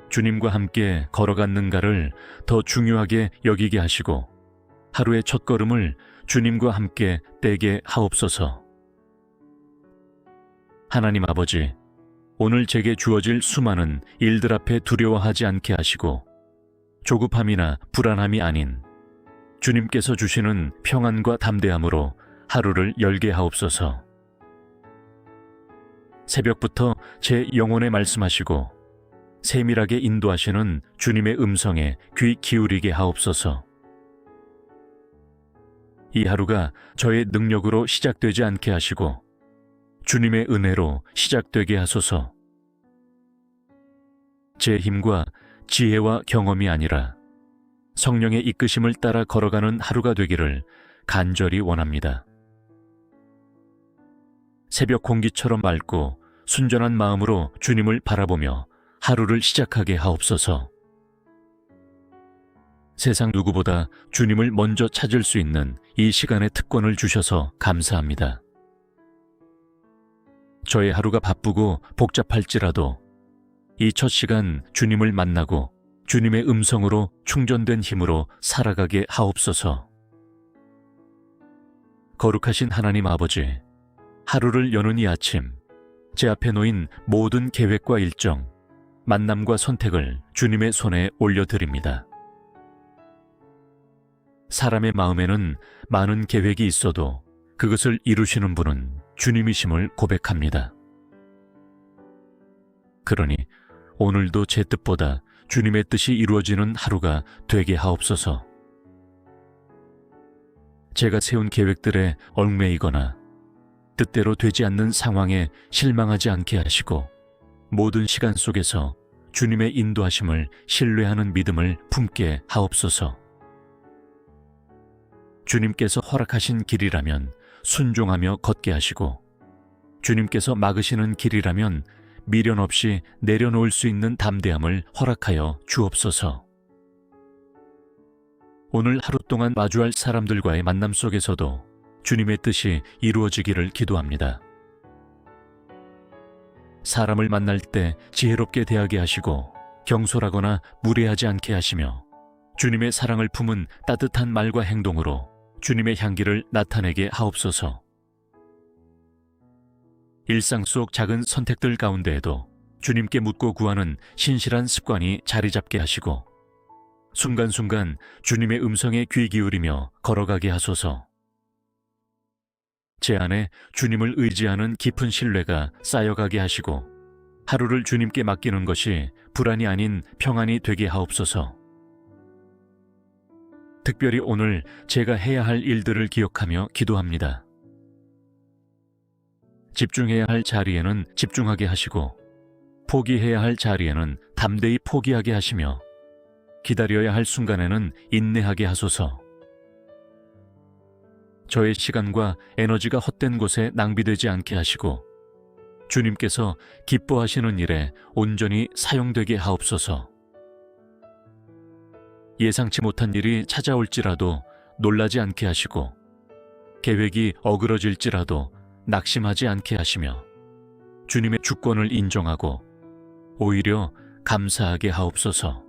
주님과 함께 걸어갔는가를 더 중요하게 여기게 하시고 하루의 첫걸음을 주님과 함께 떼게 하옵소서. 하나님 아버지, 오늘 제게 주어질 수많은 일들 앞에 두려워하지 않게 하시고 조급함이나 불안함이 아닌 주님께서 주시는 평안과 담대함으로 하루를 열게 하옵소서. 새벽부터 제 영혼에 말씀하시고 세밀하게 인도하시는 주님의 음성에 귀 기울이게 하옵소서. 이 하루가 저의 능력으로 시작되지 않게 하시고 주님의 은혜로 시작되게 하소서. 제 힘과 지혜와 경험이 아니라 성령의 이끄심을 따라 걸어가는 하루가 되기를 간절히 원합니다. 새벽 공기처럼 맑고 순전한 마음으로 주님을 바라보며 하루를 시작하게 하옵소서. 세상 누구보다 주님을 먼저 찾을 수 있는 이 시간의 특권을 주셔서 감사합니다. 저의 하루가 바쁘고 복잡할지라도 이 첫 시간 주님을 만나고 주님의 음성으로 충전된 힘으로 살아가게 하옵소서. 거룩하신 하나님 아버지, 하루를 여는 이 아침, 제 앞에 놓인 모든 계획과 일정, 만남과 선택을 주님의 손에 올려드립니다. 사람의 마음에는 많은 계획이 있어도 그것을 이루시는 분은 주님이심을 고백합니다. 그러니 오늘도 제 뜻보다 주님의 뜻이 이루어지는 하루가 되게 하옵소서. 제가 세운 계획들에 얽매이거나 뜻대로 되지 않는 상황에 실망하지 않게 하시고 모든 시간 속에서 주님의 인도하심을 신뢰하는 믿음을 품게 하옵소서. 주님께서 허락하신 길이라면 순종하며 걷게 하시고 주님께서 막으시는 길이라면 미련 없이 내려놓을 수 있는 담대함을 허락하여 주옵소서. 오늘 하루 동안 마주할 사람들과의 만남 속에서도 주님의 뜻이 이루어지기를 기도합니다. 사람을 만날 때 지혜롭게 대하게 하시고 경솔하거나 무례하지 않게 하시며 주님의 사랑을 품은 따뜻한 말과 행동으로 주님의 향기를 나타내게 하옵소서. 일상 속 작은 선택들 가운데에도 주님께 묻고 구하는 신실한 습관이 자리 잡게 하시고 순간순간 주님의 음성에 귀 기울이며 걸어가게 하소서. 제 안에 주님을 의지하는 깊은 신뢰가 쌓여가게 하시고 하루를 주님께 맡기는 것이 불안이 아닌 평안이 되게 하옵소서. 특별히 오늘 제가 해야 할 일들을 기억하며 기도합니다. 집중해야 할 자리에는 집중하게 하시고 포기해야 할 자리에는 담대히 포기하게 하시며 기다려야 할 순간에는 인내하게 하소서. 저의 시간과 에너지가 헛된 곳에 낭비되지 않게 하시고 주님께서 기뻐하시는 일에 온전히 사용되게 하옵소서. 예상치 못한 일이 찾아올지라도 놀라지 않게 하시고 계획이 어그러질지라도 낙심하지 않게 하시며 주님의 주권을 인정하고 오히려 감사하게 하옵소서.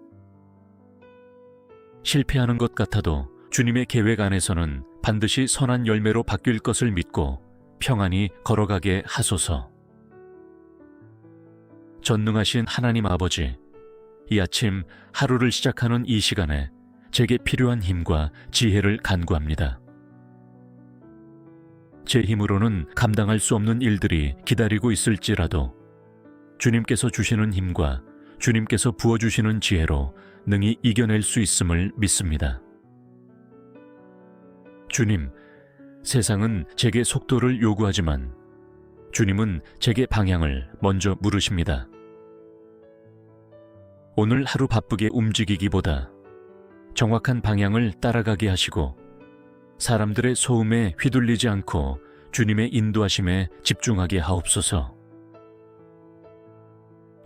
실패하는 것 같아도 주님의 계획 안에서는 반드시 선한 열매로 바뀔 것을 믿고 평안히 걸어가게 하소서. 전능하신 하나님 아버지, 이 아침 하루를 시작하는 이 시간에 제게 필요한 힘과 지혜를 간구합니다. 제 힘으로는 감당할 수 없는 일들이 기다리고 있을지라도 주님께서 주시는 힘과 주님께서 부어주시는 지혜로 능히 이겨낼 수 있음을 믿습니다. 주님, 세상은 제게 속도를 요구하지만 주님은 제게 방향을 먼저 물으십니다. 오늘 하루 바쁘게 움직이기보다 정확한 방향을 따라가게 하시고 사람들의 소음에 휘둘리지 않고 주님의 인도하심에 집중하게 하옵소서.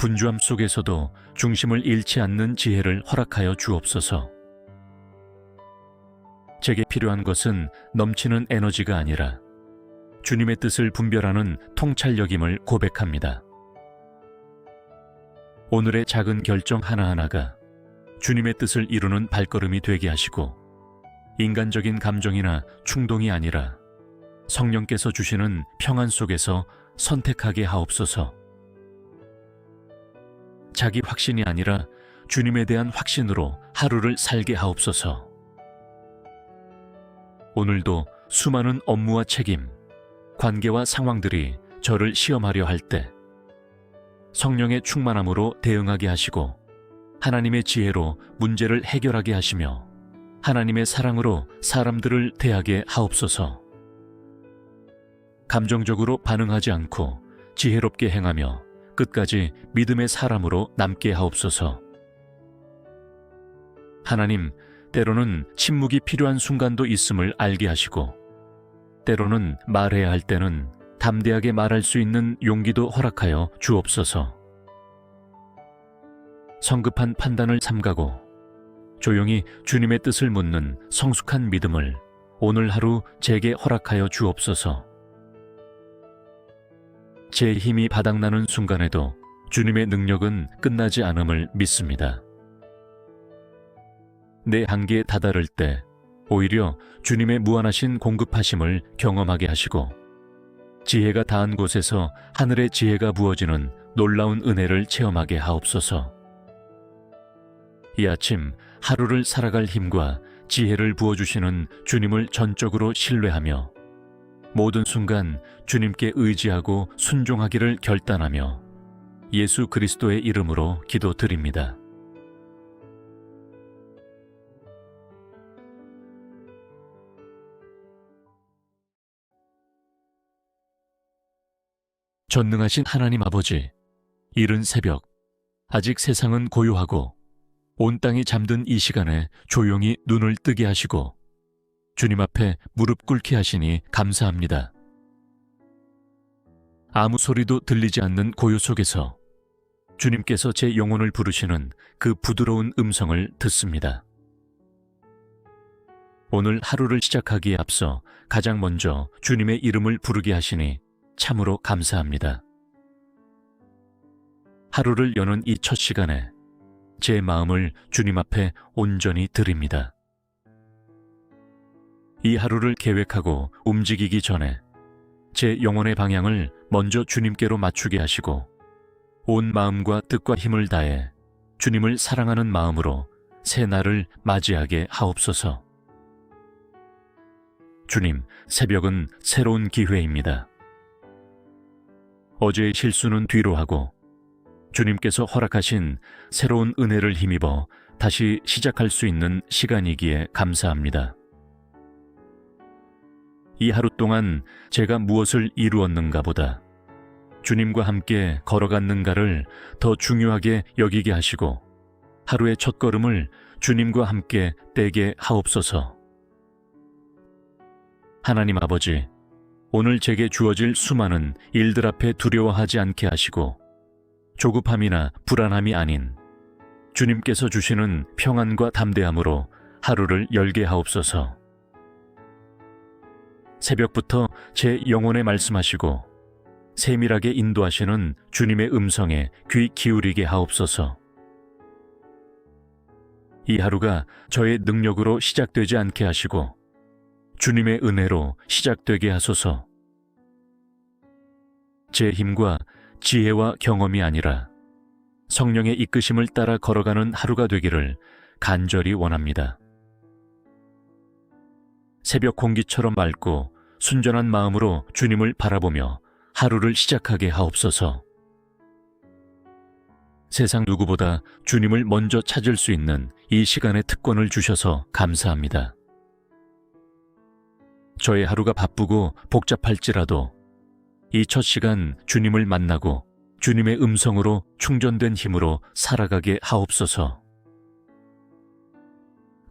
분주함 속에서도 중심을 잃지 않는 지혜를 허락하여 주옵소서. 제게 필요한 것은 넘치는 에너지가 아니라 주님의 뜻을 분별하는 통찰력임을 고백합니다. 오늘의 작은 결정 하나하나가 주님의 뜻을 이루는 발걸음이 되게 하시고 인간적인 감정이나 충동이 아니라 성령께서 주시는 평안 속에서 선택하게 하옵소서. 자기 확신이 아니라 주님에 대한 확신으로 하루를 살게 하옵소서. 오늘도 수많은 업무와 책임, 관계와 상황들이 저를 시험하려 할 때 성령의 충만함으로 대응하게 하시고 하나님의 지혜로 문제를 해결하게 하시며 하나님의 사랑으로 사람들을 대하게 하옵소서. 감정적으로 반응하지 않고 지혜롭게 행하며 끝까지 믿음의 사람으로 남게 하옵소서. 하나님, 때로는 침묵이 필요한 순간도 있음을 알게 하시고 때로는 말해야 할 때는 담대하게 말할 수 있는 용기도 허락하여 주옵소서. 성급한 판단을 삼가고 조용히 주님의 뜻을 묻는 성숙한 믿음을 오늘 하루 제게 허락하여 주옵소서. 제 힘이 바닥나는 순간에도 주님의 능력은 끝나지 않음을 믿습니다. 내 한계에 다다를 때 오히려 주님의 무한하신 공급하심을 경험하게 하시고 지혜가 닿은 곳에서 하늘의 지혜가 부어지는 놀라운 은혜를 체험하게 하옵소서. 이 아침 하루를 살아갈 힘과 지혜를 부어주시는 주님을 전적으로 신뢰하며 모든 순간 주님께 의지하고 순종하기를 결단하며 예수 그리스도의 이름으로 기도드립니다. 전능하신 하나님 아버지, 이른 새벽, 아직 세상은 고요하고 온 땅이 잠든 이 시간에 조용히 눈을 뜨게 하시고 주님 앞에 무릎 꿇게 하시니 감사합니다. 아무 소리도 들리지 않는 고요 속에서 주님께서 제 영혼을 부르시는 그 부드러운 음성을 듣습니다. 오늘 하루를 시작하기에 앞서 가장 먼저 주님의 이름을 부르게 하시니 참으로 감사합니다. 하루를 여는 이 첫 시간에 제 마음을 주님 앞에 온전히 드립니다. 이 하루를 계획하고 움직이기 전에 제 영혼의 방향을 먼저 주님께로 맞추게 하시고 온 마음과 뜻과 힘을 다해 주님을 사랑하는 마음으로 새 날을 맞이하게 하옵소서. 주님, 새벽은 새로운 기회입니다. 어제의 실수는 뒤로 하고 주님께서 허락하신 새로운 은혜를 힘입어 다시 시작할 수 있는 시간이기에 감사합니다. 이 하루 동안 제가 무엇을 이루었는가 보다 주님과 함께 걸어갔는가를 더 중요하게 여기게 하시고 하루의 첫걸음을 주님과 함께 떼게 하옵소서. 하나님 아버지, 오늘 제게 주어질 수많은 일들 앞에 두려워하지 않게 하시고 조급함이나 불안함이 아닌 주님께서 주시는 평안과 담대함으로 하루를 열게 하옵소서. 새벽부터 제 영혼에 말씀하시고 세밀하게 인도하시는 주님의 음성에 귀 기울이게 하옵소서. 이 하루가 저의 능력으로 시작되지 않게 하시고 주님의 은혜로 시작되게 하소서. 제 힘과 지혜와 경험이 아니라 성령의 이끄심을 따라 걸어가는 하루가 되기를 간절히 원합니다. 새벽 공기처럼 맑고 순전한 마음으로 주님을 바라보며 하루를 시작하게 하옵소서. 세상 누구보다 주님을 먼저 찾을 수 있는 이 시간의 특권을 주셔서 감사합니다. 저의 하루가 바쁘고 복잡할지라도 이 첫 시간 주님을 만나고 주님의 음성으로 충전된 힘으로 살아가게 하옵소서.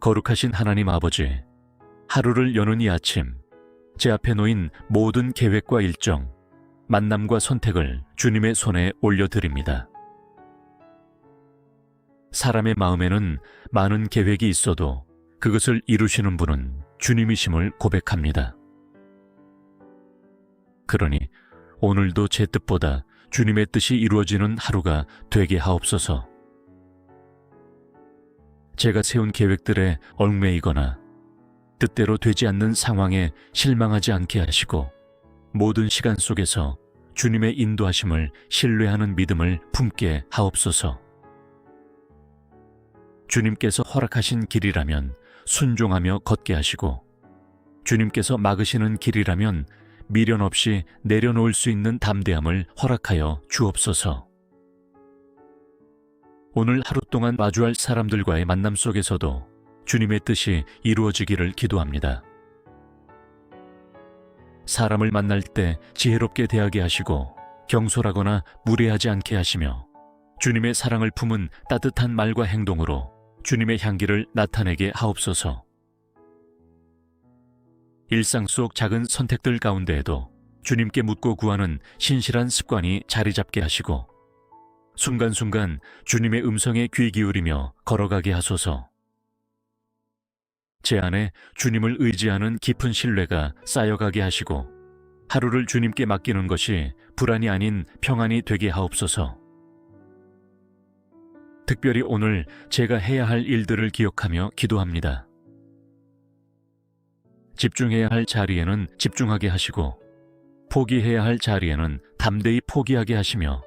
거룩하신 하나님 아버지, 하루를 여는 이 아침, 제 앞에 놓인 모든 계획과 일정, 만남과 선택을 주님의 손에 올려드립니다. 사람의 마음에는 많은 계획이 있어도 그것을 이루시는 분은 주님이심을 고백합니다. 그러니 오늘도 제 뜻보다 주님의 뜻이 이루어지는 하루가 되게 하옵소서. 제가 세운 계획들에 얽매이거나 뜻대로 되지 않는 상황에 실망하지 않게 하시고 모든 시간 속에서 주님의 인도하심을 신뢰하는 믿음을 품게 하옵소서. 주님께서 허락하신 길이라면 순종하며 걷게 하시고 주님께서 막으시는 길이라면 미련 없이 내려놓을 수 있는 담대함을 허락하여 주옵소서. 오늘 하루 동안 마주할 사람들과의 만남 속에서도 주님의 뜻이 이루어지기를 기도합니다. 사람을 만날 때 지혜롭게 대하게 하시고 경솔하거나 무례하지 않게 하시며 주님의 사랑을 품은 따뜻한 말과 행동으로 주님의 향기를 나타내게 하옵소서. 일상 속 작은 선택들 가운데에도 주님께 묻고 구하는 신실한 습관이 자리 잡게 하시고 순간순간 주님의 음성에 귀 기울이며 걸어가게 하소서. 제 안에 주님을 의지하는 깊은 신뢰가 쌓여가게 하시고 하루를 주님께 맡기는 것이 불안이 아닌 평안이 되게 하옵소서. 특별히 오늘 제가 해야 할 일들을 기억하며 기도합니다. 집중해야 할 자리에는 집중하게 하시고 포기해야 할 자리에는 담대히 포기하게 하시며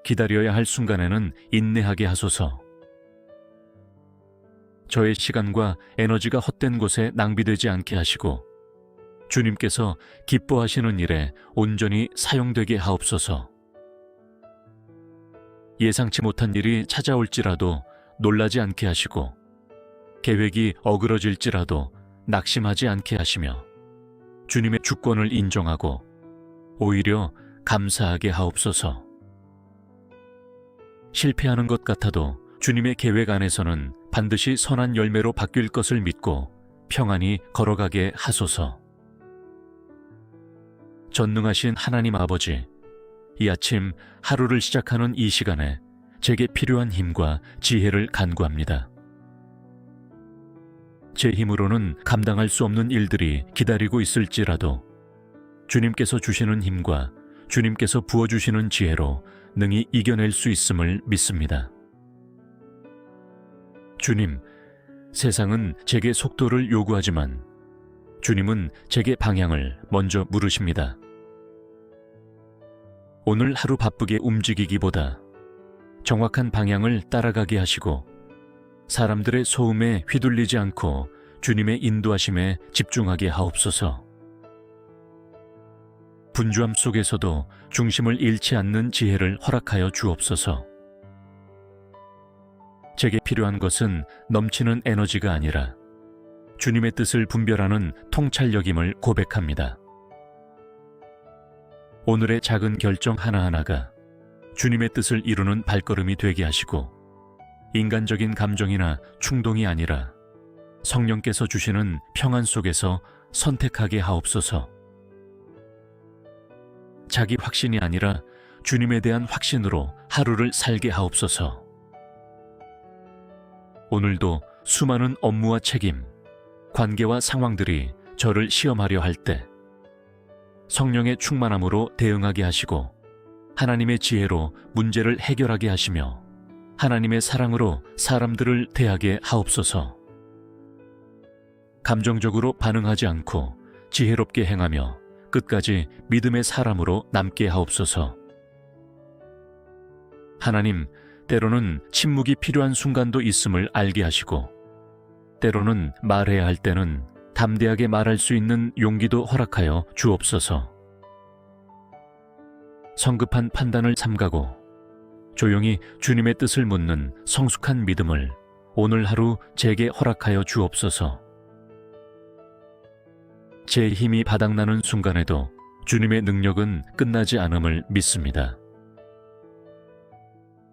기다려야 할 순간에는 인내하게 하소서. 저의 시간과 에너지가 헛된 곳에 낭비되지 않게 하시고 주님께서 기뻐하시는 일에 온전히 사용되게 하옵소서. 예상치 못한 일이 찾아올지라도 놀라지 않게 하시고 계획이 어그러질지라도 낙심하지 않게 하시며 주님의 주권을 인정하고 오히려 감사하게 하옵소서. 실패하는 것 같아도 주님의 계획 안에서는 반드시 선한 열매로 바뀔 것을 믿고 평안히 걸어가게 하소서. 전능하신 하나님 아버지, 이 아침 하루를 시작하는 이 시간에 제게 필요한 힘과 지혜를 간구합니다. 제 힘으로는 감당할 수 없는 일들이 기다리고 있을지라도 주님께서 주시는 힘과 주님께서 부어주시는 지혜로 능히 이겨낼 수 있음을 믿습니다. 주님, 세상은 제게 속도를 요구하지만 주님은 제게 방향을 먼저 물으십니다. 오늘 하루 바쁘게 움직이기보다 정확한 방향을 따라가게 하시고 사람들의 소음에 휘둘리지 않고 주님의 인도하심에 집중하게 하옵소서. 분주함 속에서도 중심을 잃지 않는 지혜를 허락하여 주옵소서. 제게 필요한 것은 넘치는 에너지가 아니라 주님의 뜻을 분별하는 통찰력임을 고백합니다. 오늘의 작은 결정 하나하나가 주님의 뜻을 이루는 발걸음이 되게 하시고 인간적인 감정이나 충동이 아니라 성령께서 주시는 평안 속에서 선택하게 하옵소서. 자기 확신이 아니라 주님에 대한 확신으로 하루를 살게 하옵소서. 오늘도 수많은 업무와 책임, 관계와 상황들이 저를 시험하려 할 때 성령의 충만함으로 대응하게 하시고 하나님의 지혜로 문제를 해결하게 하시며 하나님의 사랑으로 사람들을 대하게 하옵소서. 감정적으로 반응하지 않고 지혜롭게 행하며 끝까지 믿음의 사람으로 남게 하옵소서. 하나님, 때로는 침묵이 필요한 순간도 있음을 알게 하시고 때로는 말해야 할 때는 담대하게 말할 수 있는 용기도 허락하여 주옵소서. 성급한 판단을 삼가고 조용히 주님의 뜻을 묻는 성숙한 믿음을 오늘 하루 제게 허락하여 주옵소서. 제 힘이 바닥나는 순간에도 주님의 능력은 끝나지 않음을 믿습니다.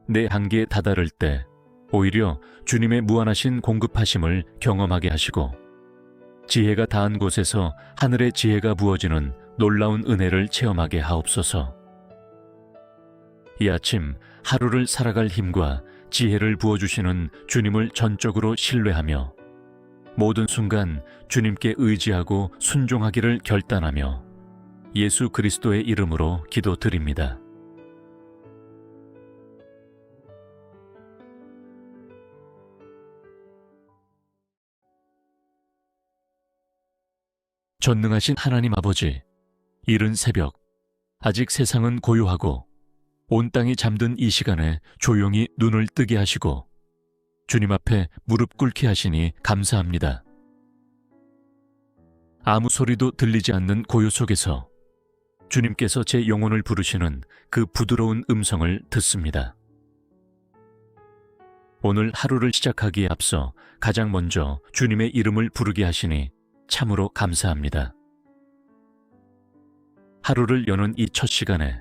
내 한계에 다다를 때 오히려 주님의 무한하신 공급하심을 경험하게 하시고 지혜가 닿은 곳에서 하늘의 지혜가 부어지는 놀라운 은혜를 체험하게 하옵소서. 이 아침 하루를 살아갈 힘과 지혜를 부어주시는 주님을 전적으로 신뢰하며 모든 순간 주님께 의지하고 순종하기를 결단하며 예수 그리스도의 이름으로 기도드립니다. 전능하신 하나님 아버지, 이른 새벽, 아직 세상은 고요하고 온 땅이 잠든 이 시간에 조용히 눈을 뜨게 하시고 주님 앞에 무릎 꿇게 하시니 감사합니다. 아무 소리도 들리지 않는 고요 속에서 주님께서 제 영혼을 부르시는 그 부드러운 음성을 듣습니다. 오늘 하루를 시작하기에 앞서 가장 먼저 주님의 이름을 부르게 하시니 참으로 감사합니다. 하루를 여는 이 첫 시간에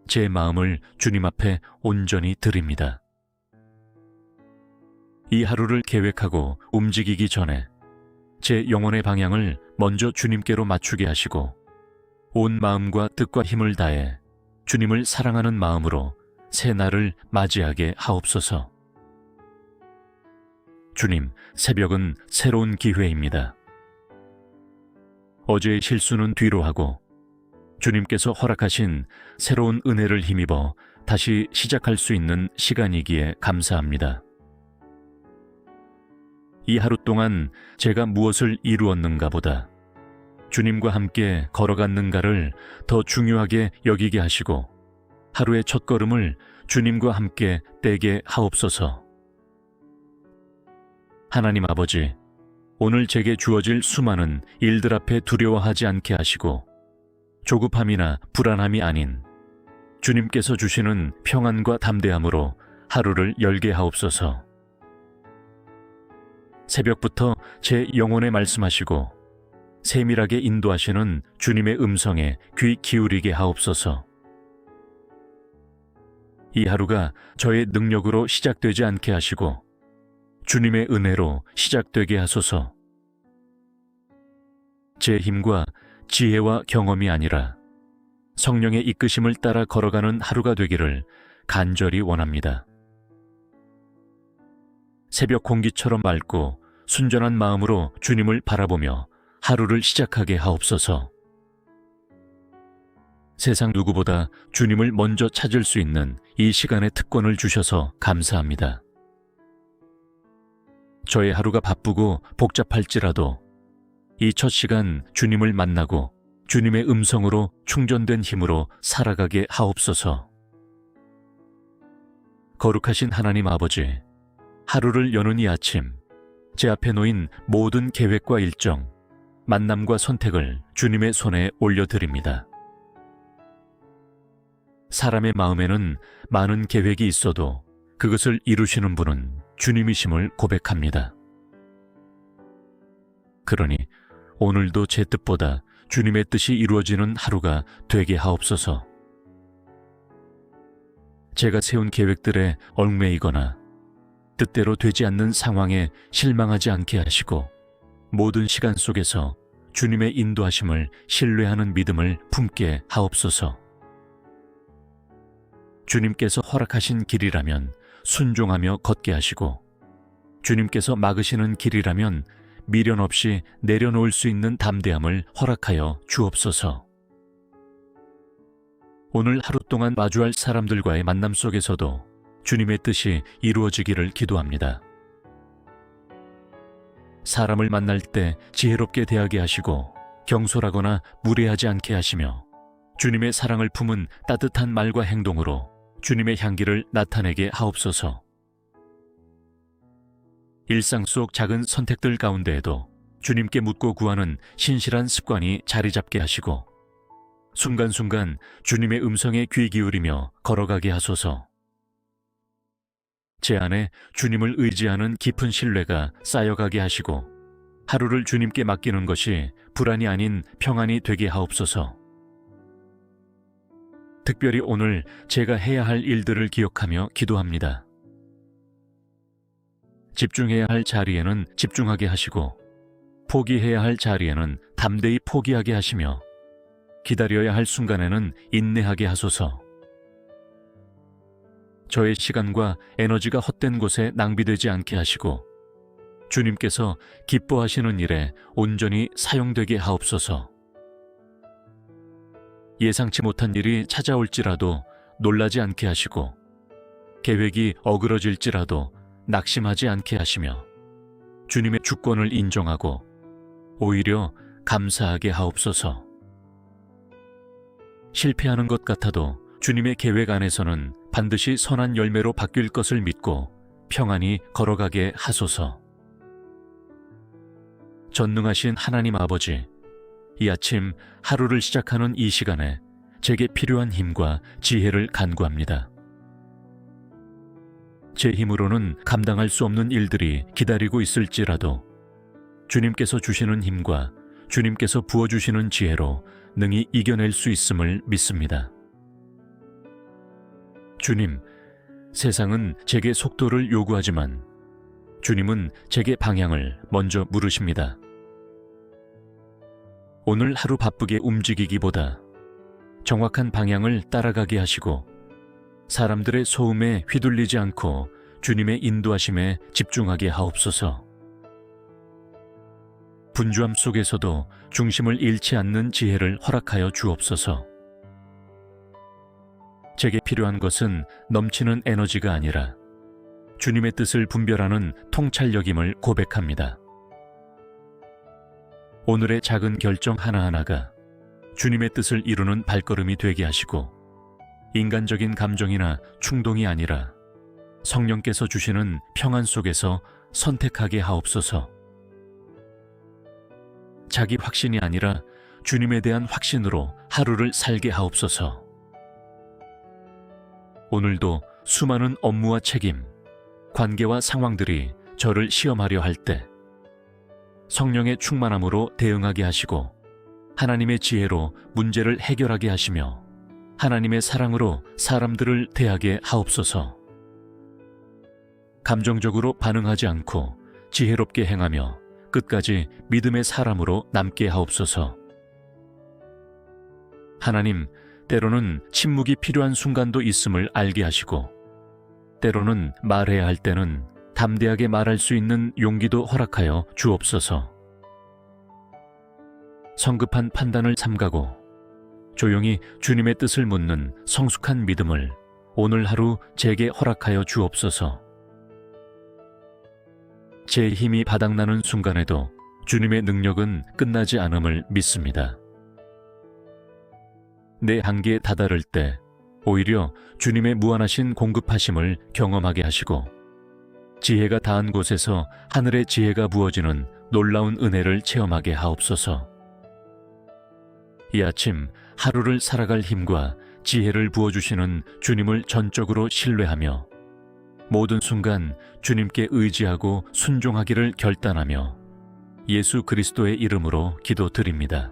제 마음을 주님 앞에 온전히 드립니다. 이 하루를 계획하고 움직이기 전에 제 영혼의 방향을 먼저 주님께로 맞추게 하시고 온 마음과 뜻과 힘을 다해 주님을 사랑하는 마음으로 새 날을 맞이하게 하옵소서. 주님, 새벽은 새로운 기회입니다. 어제의 실수는 뒤로 하고 주님께서 허락하신 새로운 은혜를 힘입어 다시 시작할 수 있는 시간이기에 감사합니다. 이 하루 동안 제가 무엇을 이루었는가 보다 주님과 함께 걸어갔는가를 더 중요하게 여기게 하시고 하루의 첫걸음을 주님과 함께 떼게 하옵소서. 하나님 아버지, 오늘 제게 주어질 수많은 일들 앞에 두려워하지 않게 하시고 조급함이나 불안함이 아닌 주님께서 주시는 평안과 담대함으로 하루를 열게 하옵소서. 새벽부터 제 영혼에 말씀하시고 세밀하게 인도하시는 주님의 음성에 귀 기울이게 하옵소서. 이 하루가 저의 능력으로 시작되지 않게 하시고 주님의 은혜로 시작되게 하소서. 제 힘과 지혜와 경험이 아니라 성령의 이끄심을 따라 걸어가는 하루가 되기를 간절히 원합니다. 새벽 공기처럼 맑고 순전한 마음으로 주님을 바라보며 하루를 시작하게 하옵소서. 세상 누구보다 주님을 먼저 찾을 수 있는 이 시간의 특권을 주셔서 감사합니다. 저의 하루가 바쁘고 복잡할지라도 이 첫 시간 주님을 만나고 주님의 음성으로 충전된 힘으로 살아가게 하옵소서. 거룩하신 하나님 아버지, 하루를 여는 이 아침, 제 앞에 놓인 모든 계획과 일정, 만남과 선택을 주님의 손에 올려드립니다. 사람의 마음에는 많은 계획이 있어도 그것을 이루시는 분은 주님이심을 고백합니다. 그러니 오늘도 제 뜻보다 주님의 뜻이 이루어지는 하루가 되게 하옵소서. 제가 세운 계획들에 얽매이거나 뜻대로 되지 않는 상황에 실망하지 않게 하시고 모든 시간 속에서 주님의 인도하심을 신뢰하는 믿음을 품게 하옵소서. 주님께서 허락하신 길이라면 순종하며 걷게 하시고 주님께서 막으시는 길이라면 미련 없이 내려놓을 수 있는 담대함을 허락하여 주옵소서. 오늘 하루 동안 마주할 사람들과의 만남 속에서도 주님의 뜻이 이루어지기를 기도합니다. 사람을 만날 때 지혜롭게 대하게 하시고 경솔하거나 무례하지 않게 하시며 주님의 사랑을 품은 따뜻한 말과 행동으로 주님의 향기를 나타내게 하옵소서. 일상 속 작은 선택들 가운데에도 주님께 묻고 구하는 신실한 습관이 자리 잡게 하시고 순간순간 주님의 음성에 귀 기울이며 걸어가게 하소서. 제 안에 주님을 의지하는 깊은 신뢰가 쌓여가게 하시고 하루를 주님께 맡기는 것이 불안이 아닌 평안이 되게 하옵소서. 특별히 오늘 제가 해야 할 일들을 기억하며 기도합니다. 집중해야 할 자리에는 집중하게 하시고 포기해야 할 자리에는 담대히 포기하게 하시며 기다려야 할 순간에는 인내하게 하소서. 저의 시간과 에너지가 헛된 곳에 낭비되지 않게 하시고 주님께서 기뻐하시는 일에 온전히 사용되게 하옵소서. 예상치 못한 일이 찾아올지라도 놀라지 않게 하시고 계획이 어그러질지라도 낙심하지 않게 하시며 주님의 주권을 인정하고 오히려 감사하게 하옵소서. 실패하는 것 같아도 주님의 계획 안에서는 반드시 선한 열매로 바뀔 것을 믿고 평안히 걸어가게 하소서. 전능하신 하나님 아버지, 이 아침 하루를 시작하는 이 시간에 제게 필요한 힘과 지혜를 간구합니다. 제 힘으로는 감당할 수 없는 일들이 기다리고 있을지라도 주님께서 주시는 힘과 주님께서 부어주시는 지혜로 능히 이겨낼 수 있음을 믿습니다. 주님, 세상은 제게 속도를 요구하지만 주님은 제게 방향을 먼저 물으십니다. 오늘 하루 바쁘게 움직이기보다 정확한 방향을 따라가게 하시고 사람들의 소음에 휘둘리지 않고 주님의 인도하심에 집중하게 하옵소서. 분주함 속에서도 중심을 잃지 않는 지혜를 허락하여 주옵소서. 제게 필요한 것은 넘치는 에너지가 아니라 주님의 뜻을 분별하는 통찰력임을 고백합니다. 오늘의 작은 결정 하나하나가 주님의 뜻을 이루는 발걸음이 되게 하시고 인간적인 감정이나 충동이 아니라 성령께서 주시는 평안 속에서 선택하게 하옵소서. 자기 확신이 아니라 주님에 대한 확신으로 하루를 살게 하옵소서. 오늘도 수많은 업무와 책임, 관계와 상황들이 저를 시험하려 할 때 성령의 충만함으로 대응하게 하시고 하나님의 지혜로 문제를 해결하게 하시며 하나님의 사랑으로 사람들을 대하게 하옵소서. 감정적으로 반응하지 않고 지혜롭게 행하며 끝까지 믿음의 사람으로 남게 하옵소서. 하나님, 때로는 침묵이 필요한 순간도 있음을 알게 하시고 때로는 말해야 할 때는 담대하게 말할 수 있는 용기도 허락하여 주옵소서. 성급한 판단을 삼가고 조용히 주님의 뜻을 묻는 성숙한 믿음을 오늘 하루 제게 허락하여 주옵소서. 제 힘이 바닥나는 순간에도 주님의 능력은 끝나지 않음을 믿습니다. 내 한계에 다다를 때 오히려 주님의 무한하신 공급하심을 경험하게 하시고 지혜가 닿은 곳에서 하늘의 지혜가 부어지는 놀라운 은혜를 체험하게 하옵소서. 이 아침 하루를 살아갈 힘과 지혜를 부어주시는 주님을 전적으로 신뢰하며 모든 순간 주님께 의지하고 순종하기를 결단하며 예수 그리스도의 이름으로 기도드립니다.